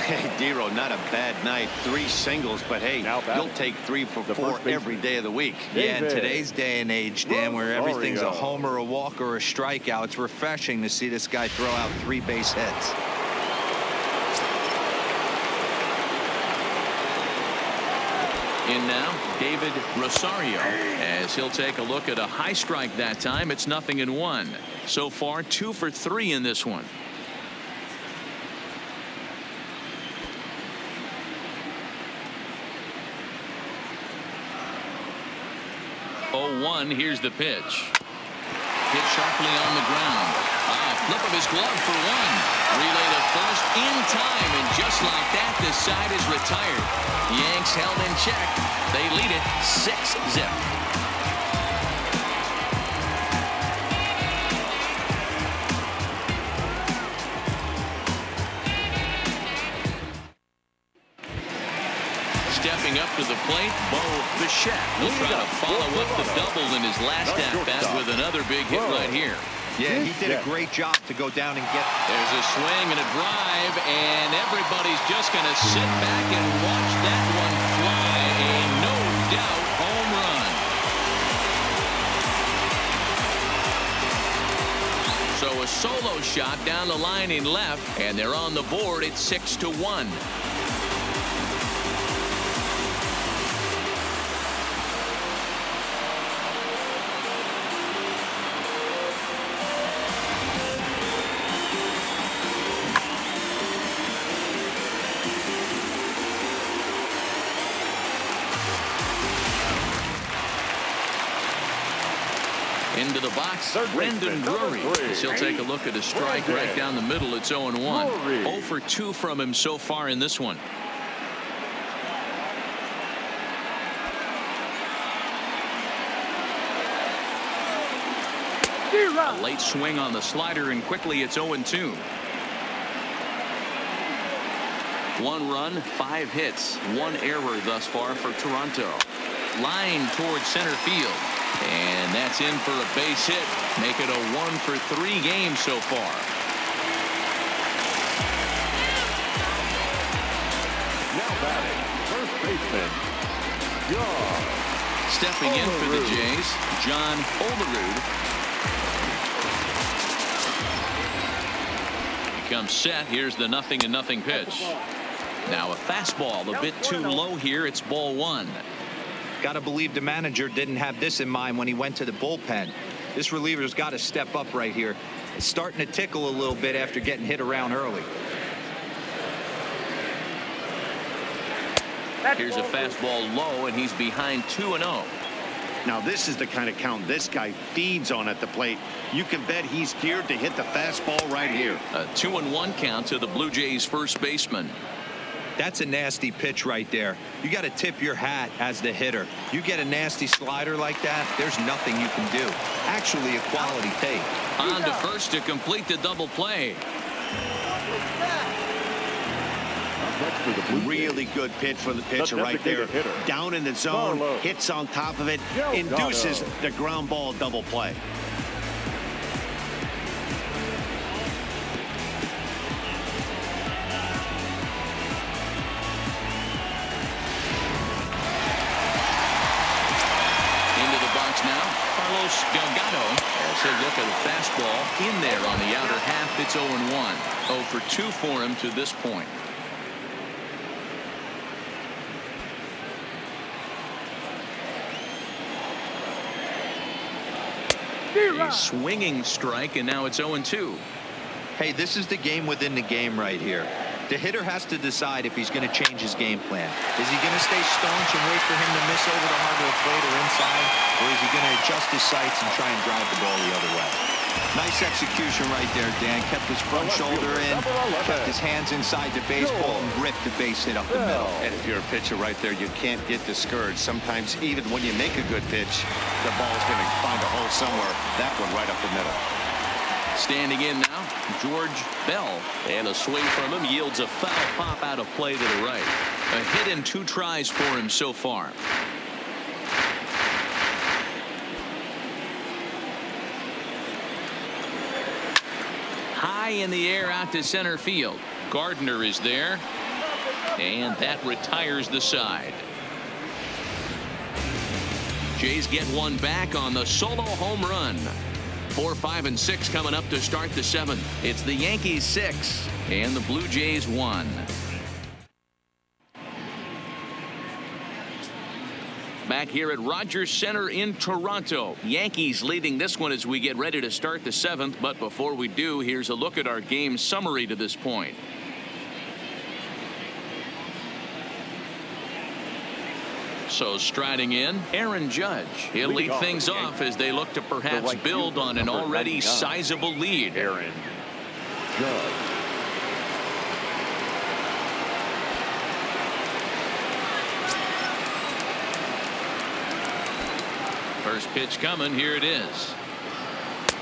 Hey, Dero, not a bad night. 3 singles, but hey, you'll take 3 for 4 every day of the week. Yeah, in today's day and age, Dan, where everything's a homer, a walk, or a strikeout, it's refreshing to see this guy throw out 3 base hits. In now, David Rosario, as he'll take a look at a high strike that time. It's 0-1. So far, 2 for 3 in this one. 0-1. Here's the pitch. Hit sharply on the ground. Flip of his glove for 1. Relay to first in time, and just like that, this side is retired. Yanks held in check. They lead it 6-0. Stepping up to the plate, Bo Bichette will try to follow up the double in his last at-bat with another big hit right here. Yeah, he did a great job to go down and get. There's a swing and a drive, and everybody's just going to sit back and watch that one fly. A no-doubt home run. So a solo shot down the line in left, and they're on the board at 6-1. Into the box, Brendan Drury. He'll take a look at a strike right down the middle. It's 0-1. 0 for 2 from him so far in this one. A late swing on the slider, and quickly it's 0-2. 1 run, 5 hits, 1 error thus far for Toronto. Line towards center field. And that's in for a base hit. Make it a 1 for 3 game so far. Now batting, first baseman, John. Stepping in for the Jays, John Olerud. Becomes set. Here's the 0-0 pitch. Now a fastball a bit too low here. It's ball 1. Got to believe the manager didn't have this in mind when he went to the bullpen. This reliever's got to step up right here. It's starting to tickle a little bit after getting hit around early. Here's a fastball low, and he's behind 2-0. Now this is the kind of count this guy feeds on at the plate. You can bet he's geared to hit the fastball right here. A 2-1 count to the Blue Jays first baseman. That's a nasty pitch right there. You got to tip your hat as the hitter. You get a nasty slider like that, there's nothing you can do. Actually, a quality take. On to first to complete the double play. Really good pitch for the pitcher right there. Down in the zone, hits on top of it, induces the ground ball double play. Delgado as he'll look at a fastball in there on the outer half. It's 0-1. 0 for 2 for him to this point. A swinging strike, and now it's 0-2. Hey, this is the game within the game right here. The hitter has to decide if he's going to change his game plan. Is he going to stay staunch and wait for him to miss over the heart of the plate or inside? Or is he going to adjust his sights and try and drive the ball the other way? Nice execution right there, Dan. Kept his front shoulder in, kept his hands inside the baseball, and ripped the base hit up the middle. And if you're a pitcher right there, you can't get discouraged. Sometimes even when you make a good pitch, the ball's going to find a hole somewhere. That one right up the middle. Standing in now, George Bell. And a swing from him yields a foul pop out of play to the right. A hit in 2 tries for him so far. High in the air out to center field. Gardner is there. And that retires the side. Jays get one back on the solo home run. 4, 5, and 6 coming up to start the 7th. It's the Yankees 6 and the Blue Jays 1. Back here at Rogers Center in Toronto. Yankees leading this one as we get ready to start the 7th. But before we do, here's a look at our game summary to this point. So striding in, Aaron Judge. He'll lead things off as they look to perhaps build on an already sizable lead. Aaron Judge. First pitch coming. Here it is.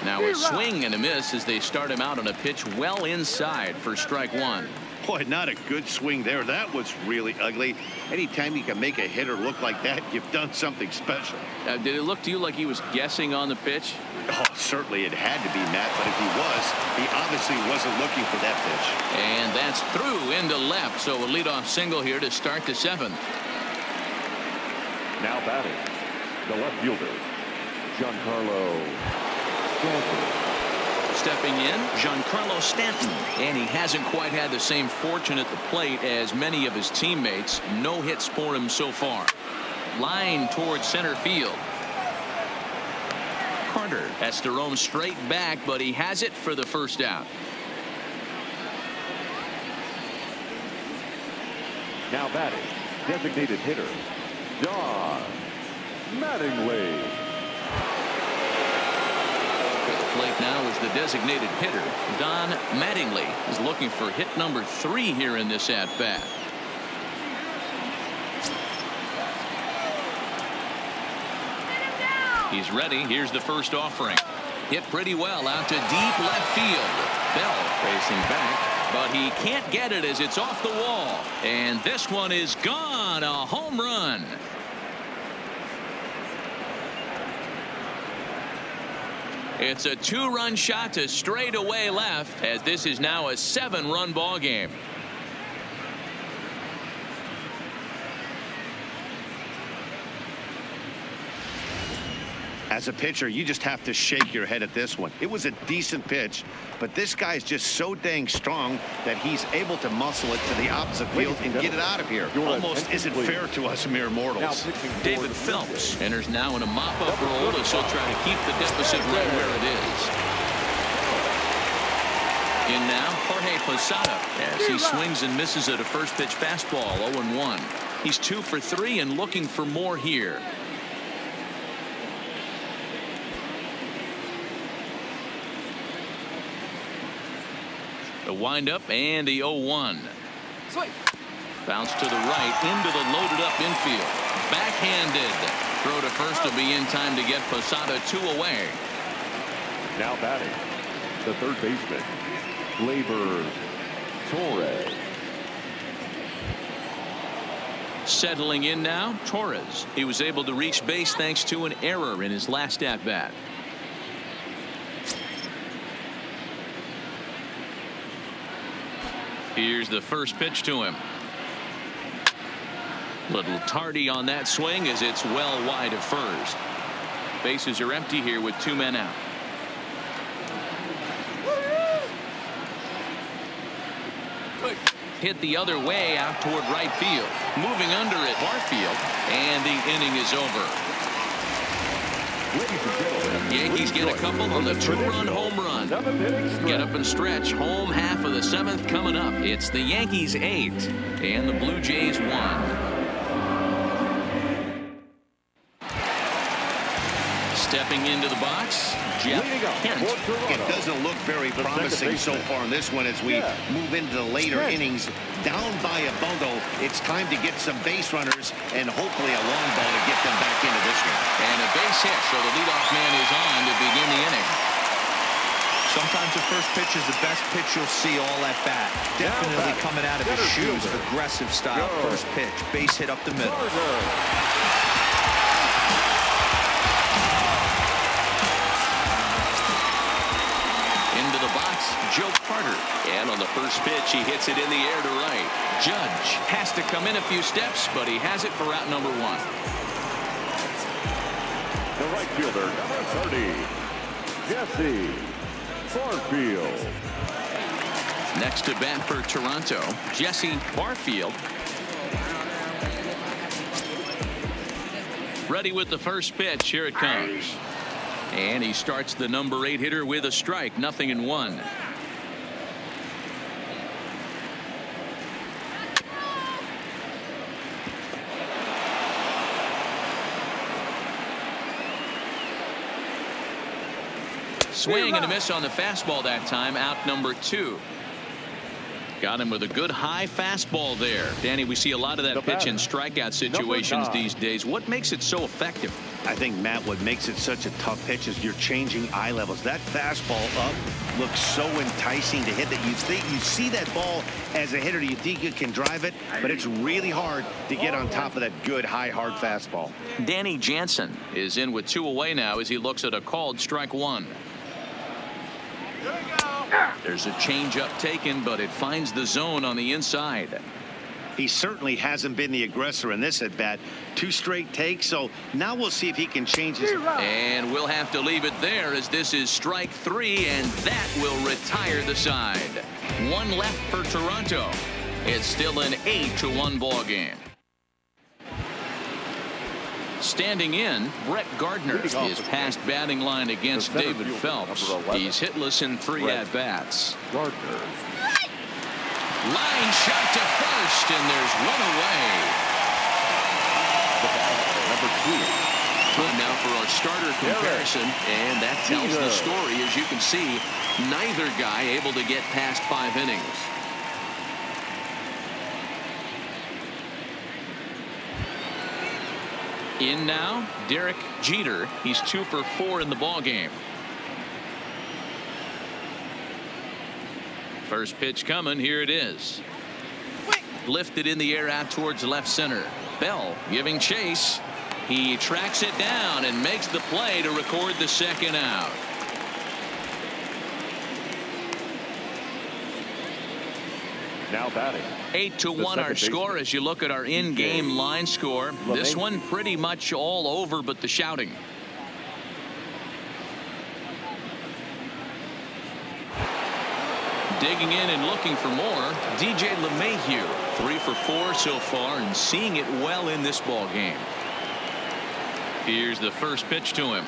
Now a swing and a miss as they start him out on a pitch well inside for strike 1. Boy, not a good swing there. That was really ugly. Anytime you can make a hitter look like that, you've done something special. Did it look to you like he was guessing on the pitch? Oh, certainly it had to be, Matt, but if he was, he obviously wasn't looking for that pitch. And that's through into left, so a leadoff single here to start the seventh. Now batting, the left fielder, Giancarlo Stanton. Stepping in, Giancarlo Stanton. And he hasn't quite had the same fortune at the plate as many of his teammates. No hits for him so far. Line towards center field. Carter has to roam straight back, but he has it for the first out. Now batting, designated hitter, Don Mattingly. At the plate now is the designated hitter, Don Mattingly, is looking for hit number 3 here in this at-bat. He's ready. Here's the first offering. Hit pretty well out to deep left field. Bell facing back, but he can't get it as it's off the wall. And this one is gone. A home run. It's a 2-run shot to straightaway left, as this is now a 7-run ball game. As a pitcher, you just have to shake your head at this one. It was a decent pitch, but this guy's just so dang strong that he's able to muscle it to the opposite field and get it out of here. Almost isn't fair to us mere mortals. David Phelps enters now in a mop-up role as he'll try to keep the deficit right where it is. In now, Jorge Posada, as he swings and misses at a first-pitch fastball, 0-1. He's 2 for 3 and looking for more here. The windup and the 0-1. Bounce to the right into the loaded up infield. Backhanded. Throw to first will be in time to get Posada 2 away. Now batting, the third baseman, Gleyber Torres. Settling in now, Torres. He was able to reach base thanks to an error in his last at bat. Here's the first pitch to him. Little tardy on that swing as it's well wide of first. Bases are empty here with 2 men out. Hit the other way out toward right field. Moving under it, Barfield, and the inning is over. Yankees get a couple on the 2-run home run. Get up and stretch. Home half of the 7th coming up. It's the Yankees 8 and the Blue Jays 1. Stepping into the box, Jeff Kent. It doesn't look very promising so far in this one as we move into the later innings. Down by a bundle, it's time to get some base runners and hopefully a long ball to get them back into this one. And a base hit, so the leadoff man is on to begin the inning. Sometimes the first pitch is the best pitch you'll see all at bat. Definitely coming out of his shoes. Aggressive style. First pitch. Base hit up the middle. Into the box, Joe Carter. And on the first pitch, he hits it in the air to right. Judge has to come in a few steps, but he has it for out number 1. The right fielder, number 30, Jesse Barfield. Next to bat for Toronto, Jesse Barfield. Ready with the first pitch. Here it comes. And he starts the number 8 hitter with a strike. 0-1. Swing and a miss on the fastball that time. Out number 2. Got him with a good high fastball there. Danny, we see a lot of that pitch in strikeout situations these days. What makes it so effective? I think, Matt, what makes it such a tough pitch is you're changing eye levels. That fastball up looks so enticing to hit that you see that ball as a hitter, you think you can drive it, but it's really hard to get on top of that good, high, hard fastball. Danny Jansen is in with 2 away now as he looks at a called strike 1. There's a changeup taken, but it finds the zone on the inside. He certainly hasn't been the aggressor in this at bat. 2 straight takes, so now we'll see if he can change his. And we'll have to leave it there as this is strike 3, and that will retire the side. 1 left for Toronto. It's still an 8-1 ball game. Standing in, Brett Gardner is past batting line against David Phelps. He's hitless in 3 at-bats. Gardner. Line shot to first, and there's 1 away. Number 2. Time now for our starter comparison, and that tells the story. As you can see, neither guy able to get past 5 innings. In now, Derek Jeter. He's 2 for 4 in the ball game. First pitch coming. Here it is. Lifted in the air out towards left center. Bell giving chase. He tracks it down and makes the play to record the 2nd out. Now batting. 8-1 our score as you look at our in-game line score. This one pretty much all over but the shouting. Digging in and looking for more, DJ LeMahieu. 3 for 4 so far and seeing it well in this ball game. Here's the first pitch to him.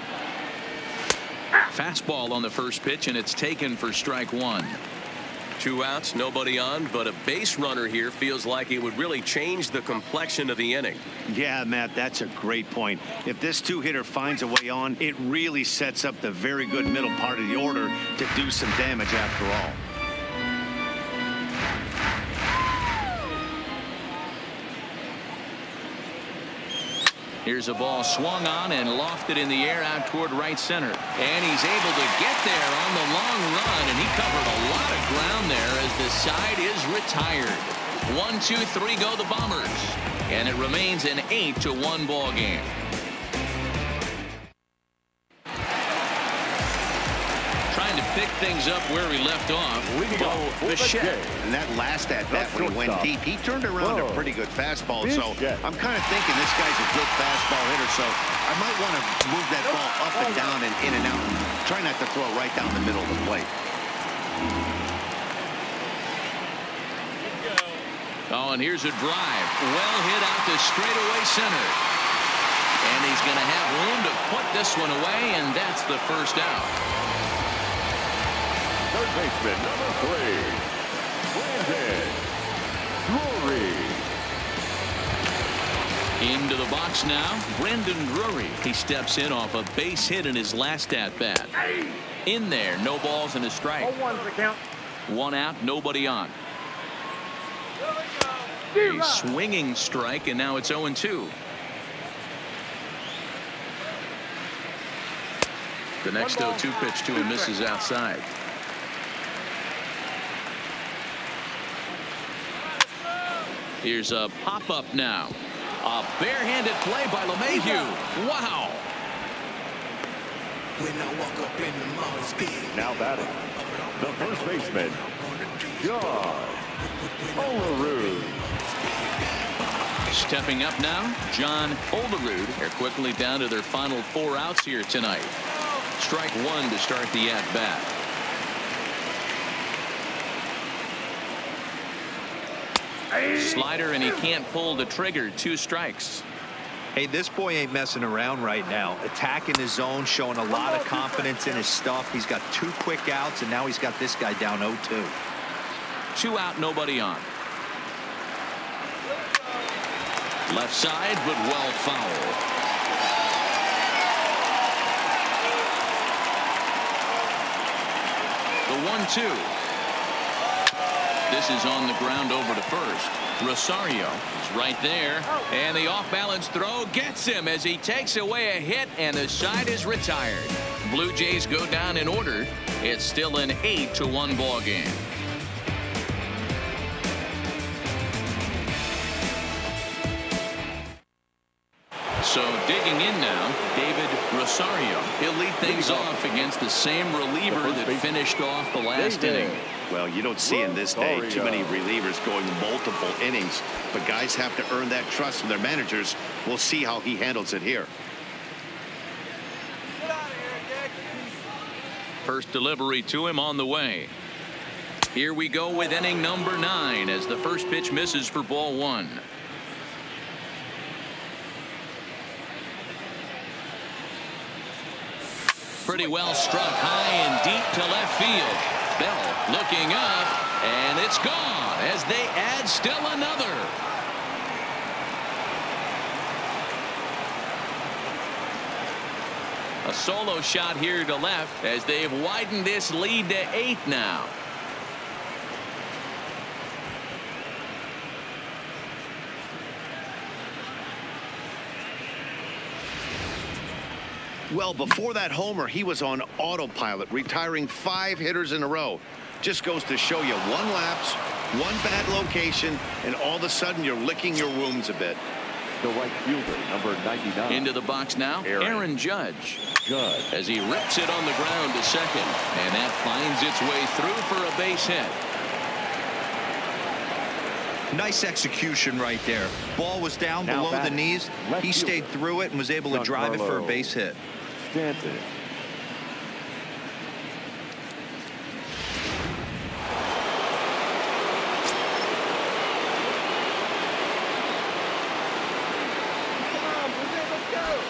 Fastball on the first pitch, and it's taken for strike 1. 2 outs, nobody on, but a base runner here feels like it would really change the complexion of the inning. Yeah, Matt, that's a great point. If this 2-hitter finds a way on, it really sets up the very good middle part of the order to do some damage after all. Here's a ball swung on and lofted in the air out toward right center. And he's able to get there on the long run, and he covered a lot of ground there as the side is retired. 1, 2, 3 go the Bombers. And it remains an 8-1 ball game. Trying to pick things up where we left off. We go Bichette. And that last at-bat when he went deep, he turned around a pretty good fastball. So I'm kind of thinking this guy's a good fastball hitter. So I might want to move that ball up and down and in and out. And try not to throw it right down the middle of the plate. Oh, and here's a drive. Well hit out to straightaway center. And he's going to have room to put this one away, and that's the first out. Third baseman, number 3, Brandon Drury. Into the box now, Brandon Drury. He steps in off a base hit in his last at-bat. In there, no balls and a strike. 0-1's the count. 1 out, nobody on. A swinging strike, and now it's 0-2. The next 0-2 pitch to him misses outside. Here's a pop-up now. A barehanded play by LeMahieu. Wow. Now batting. The first baseman, John Olerud. Stepping up now, John Olerud. They're quickly down to their final 4 outs here tonight. Strike 1 to start the at-bat. Slider, and he can't pull the trigger. 2 strikes. Hey, this boy ain't messing around right now. Attacking his zone, showing a lot of confidence in his stuff. He's got 2 quick outs, and now he's got this guy down 0-2. 2 out, nobody on. Left side, but well foul. The 1-2. This is on the ground over to first. Rosario is right there. And the off-balance throw gets him as he takes away a hit, and the side is retired. Blue Jays go down in order. It's still an 8-1 ball game. So digging in now, David Rosario. He'll lead things off against the same reliever that finished off the last inning. Well, you don't see in this day too many relievers going multiple innings, but guys have to earn that trust from their managers. We'll see how he handles it here. First delivery to him on the way. Here we go with inning number 9 as the first pitch misses for ball 1. Pretty well struck high and deep to left field. Bell looking up, and it's gone as they add still another. A solo shot here to left as they've widened this lead to 8 now. Well, before that homer, he was on autopilot, retiring 5 hitters in a row. Just goes to show you one lapse, one bad location, and all of a sudden you're licking your wounds a bit. The right fielder, number 99. Into the box now, Aaron Judge. As he rips it on the ground to second, and that finds its way through for a base hit. Nice execution right there. Ball was down Now below the batting, knees. left He stayed fielder, through it and was able to drive it for a Giancarlo base hit. Stanton.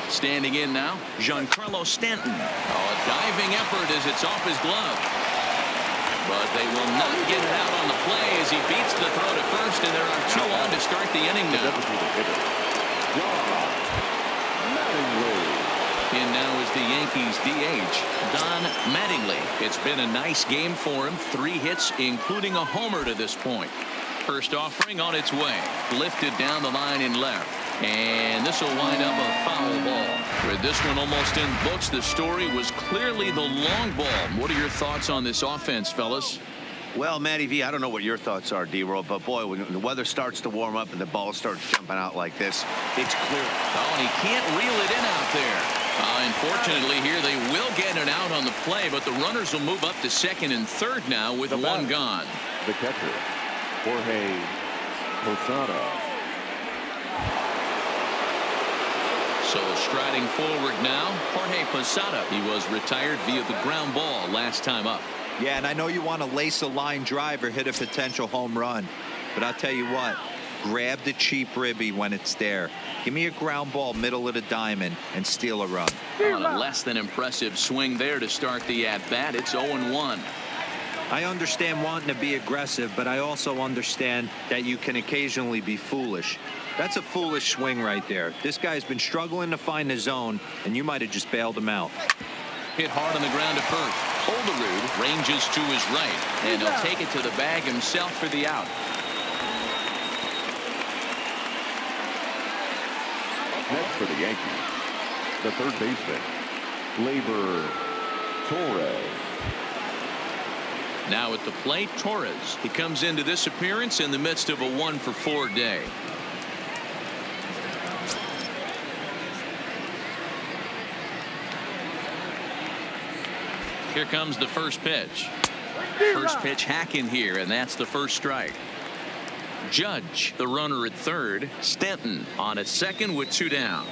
Standing in now, Giancarlo Stanton. Oh, a diving effort as it's off his glove. But they will not get it out on the play as he beats the throw to first, and there are 2 on to start the inning now. In now is the Yankees DH, Don Mattingly. It's been a nice game for him. 3 hits, including a homer to this point. First offering on its way. Lifted down the line in left. And this will wind up a foul ball. With this one almost in books, the story was clearly the long ball. What are your thoughts on this offense, fellas? Well, Matty V, I don't know what your thoughts are, D-Roll, but boy, when the weather starts to warm up and the ball starts jumping out like this, it's clear. Oh, and he can't reel it in out there. Unfortunately, here they will get it out on the play, but the runners will move up to second and third now with 1 gone. The catcher, Jorge Posada. So striding forward now, Jorge Posada. He was retired via the ground ball last time up. Yeah, and I know you want to lace a line drive or hit a potential home run, but I'll tell you what, grab the cheap ribby when it's there. Give me a ground ball middle of the diamond and steal a run. On a less than impressive swing there to start the at-bat. It's 0-1. I understand wanting to be aggressive, but I also understand that you can occasionally be foolish. That's a foolish swing right there. This guy's been struggling to find the zone, and you might have just bailed him out. Hit hard on the ground at first. Holderud ranges to his right, and he'll take it to the bag himself for the out. Next for the Yankees, the third baseman, Gleyber Torres. Now at the plate, Torres. He comes into this appearance in the midst of a 1-for-4 day. Here comes the first pitch. First pitch hack in here, and that's the first strike. Judge, the runner at third. Stanton on at second with 2 down.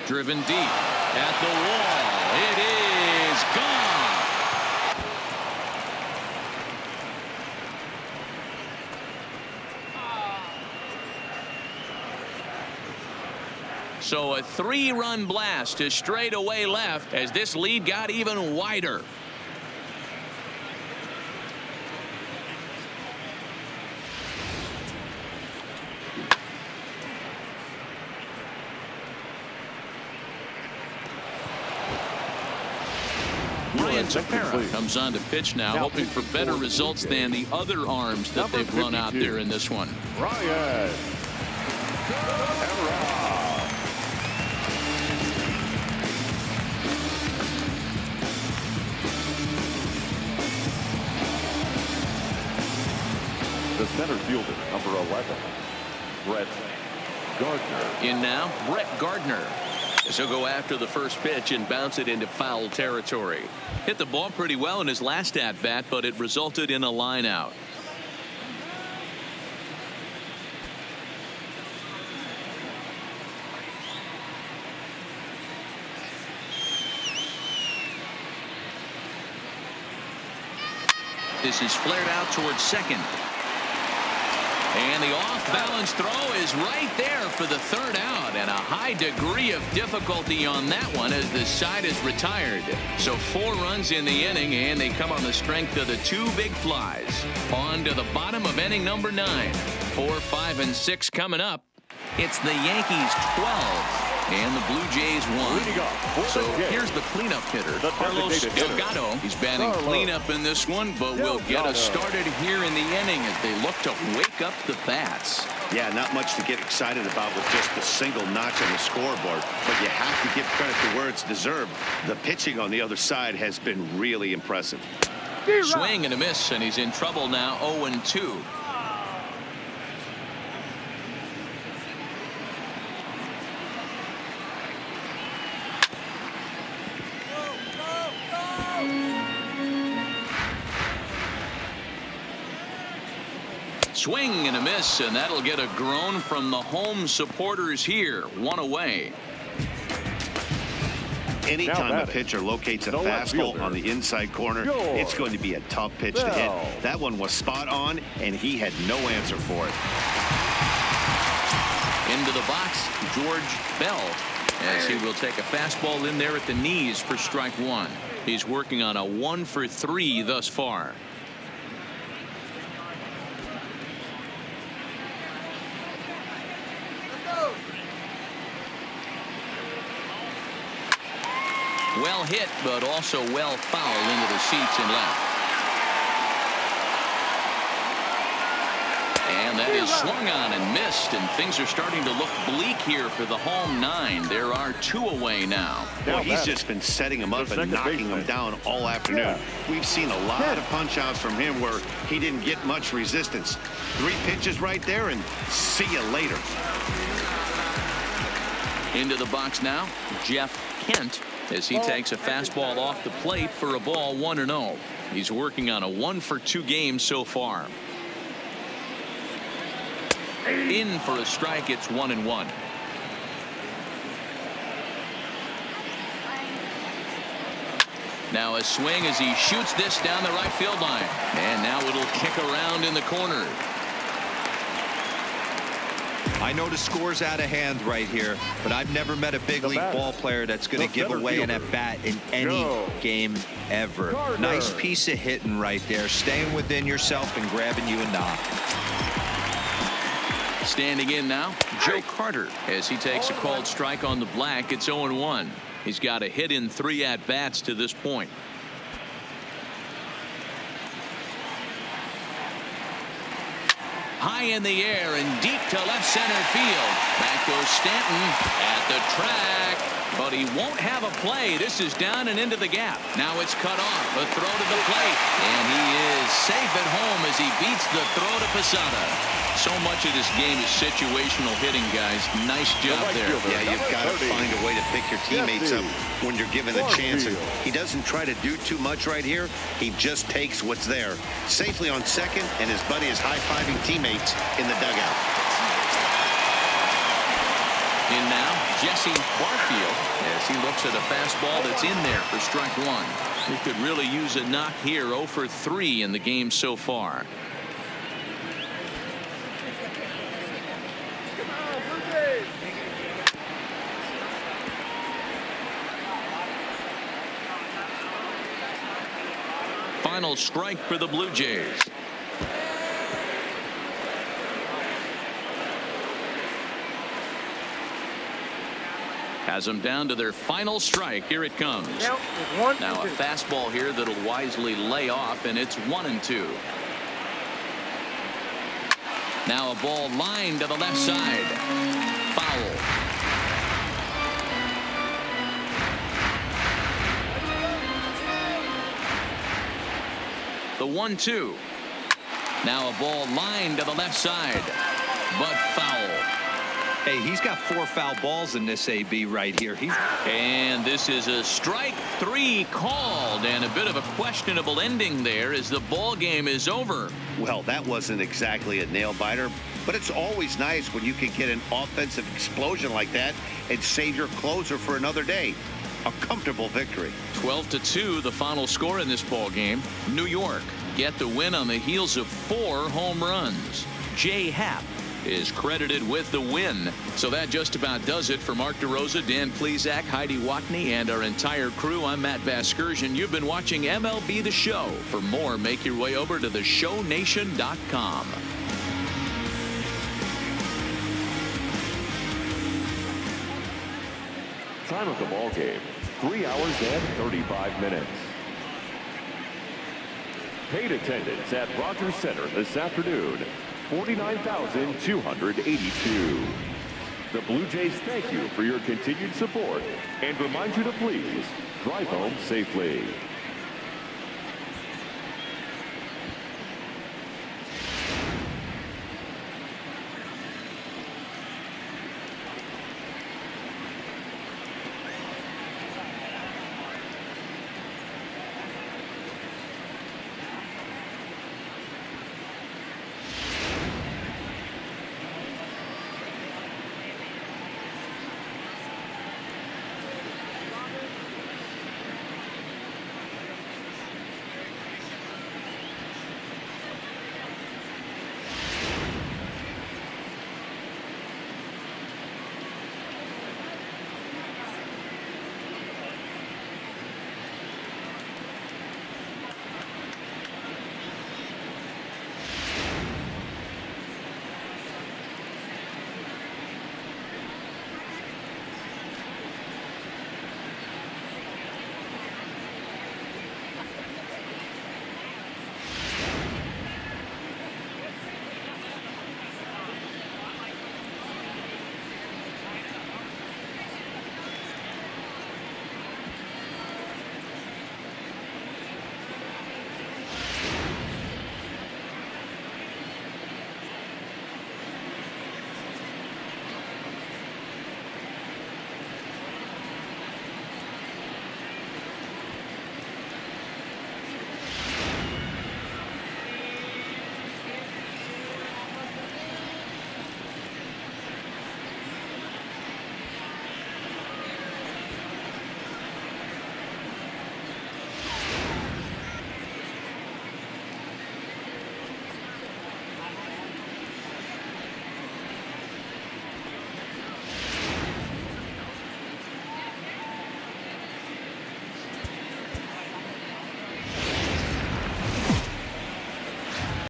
Driven deep at the wall. It is gone. So a 3-run blast to straightaway left as this lead got even wider. Ryan Tepera comes on to pitch now, hoping for better results than the other arms that they've run out there in this one. Ryan the center fielder, number 11, Brett Gardner. In now, Brett Gardner. So go after the first pitch and bounce it into foul territory. Hit the ball pretty well in his last at bat, but it resulted in a line out. This is flared out towards second. And the off-balance throw is right there for the third out, and a high degree of difficulty on that one as the side is retired. So 4 runs in the inning, and they come on the strength of the 2 big flies. On to the bottom of inning number 9. 4, 5, and 6 coming up. It's the Yankees 12 and the Blue Jays 1. So here's the cleanup hitter, Carlos Delgado. He's batting cleanup in this one, but will get us started here in the inning as they look to wake up the bats. Yeah, not much to get excited about with just a single notch on the scoreboard, but you have to give credit to where it's deserved. The pitching on the other side has been really impressive. Swing and a miss, and he's in trouble now, 0-2. Swing and a miss, and that'll get a groan from the home supporters here. 1 away. Anytime a pitcher locates a fastball on the inside corner, it's going to be a tough pitch to hit. That one was spot on, and he had no answer for it. Into the box, George Bell, as he will take a fastball in there at the knees for strike 1. He's working on a 1 for 3 thus far. Well hit, but also well fouled into the seats and left. And that is swung on and missed, and things are starting to look bleak here for the home 9. There are 2 away now. Well, he's just been setting him up and knocking him down all afternoon. We've seen a lot of punch outs from him where he didn't get much resistance. 3 pitches right there, and see you later. Into the box now, Jeff Kent, as he takes a fastball off the plate for a ball, 1-0. He's working on a 1 for 2 game so far. In for a strike, it's 1-1. Now a swing as he shoots this down the right field line, and now it'll kick around in the corner. I know the score's out of hand right here, but I've never met a big league ball player that's going to give away an at-bat in any game ever. Nice piece of hitting right there, staying within yourself and grabbing you a knock. Standing in now, Joe Carter, as he takes a called strike on the black. It's 0-1. He's got a hit in 3 at-bats to this point. High in the air and deep to left center field. Back goes Stanton at the track, but he won't have a play. This is down and into the gap. Now it's cut off. A throw to the plate, and he is safe at home as he beats the throw to Posada. So much of this game is situational hitting, guys. Nice job there. Yeah, you've got to find a way to pick your teammates up when you're given the chance. And he doesn't try to do too much right here. He just takes what's there. Safely on second, and his buddy is high-fiving teammates in the dugout. In now, Jesse Barfield, as he looks at a fastball that's in there for strike 1. He could really use a knock here. 0 for 3 in the game so far. Final strike for the Blue Jays. Has them down to their final strike. Here it comes. Count is 1 Now a and 2. fastball here that'll wisely lay off, and it's 1-2. Now a ball lined to the left side. Foul. The 1-2. Now a ball lined to the left side, but foul. Hey, he's got 4 foul balls in this AB right here. And this is a strike 3 called, and a bit of a questionable ending there as the ball game is over. Well, that wasn't exactly a nail-biter, but it's always nice when you can get an offensive explosion like that and save your closer for another day. A comfortable victory. 12-2, the final score in this ball game. New York get the win on the heels of 4 home runs. Jay Happ is credited with the win. So that just about does it for Mark DeRosa, Dan Plesac, Heidi Watney, and our entire crew. I'm Matt Vasgersian. You've been watching MLB The Show. For more, make your way over to theshownation.com. Time of the ball game, 3 hours and 35 minutes. Paid attendance at Rogers Center this afternoon, 49,282. The Blue Jays thank you for your continued support and remind you to please drive home safely.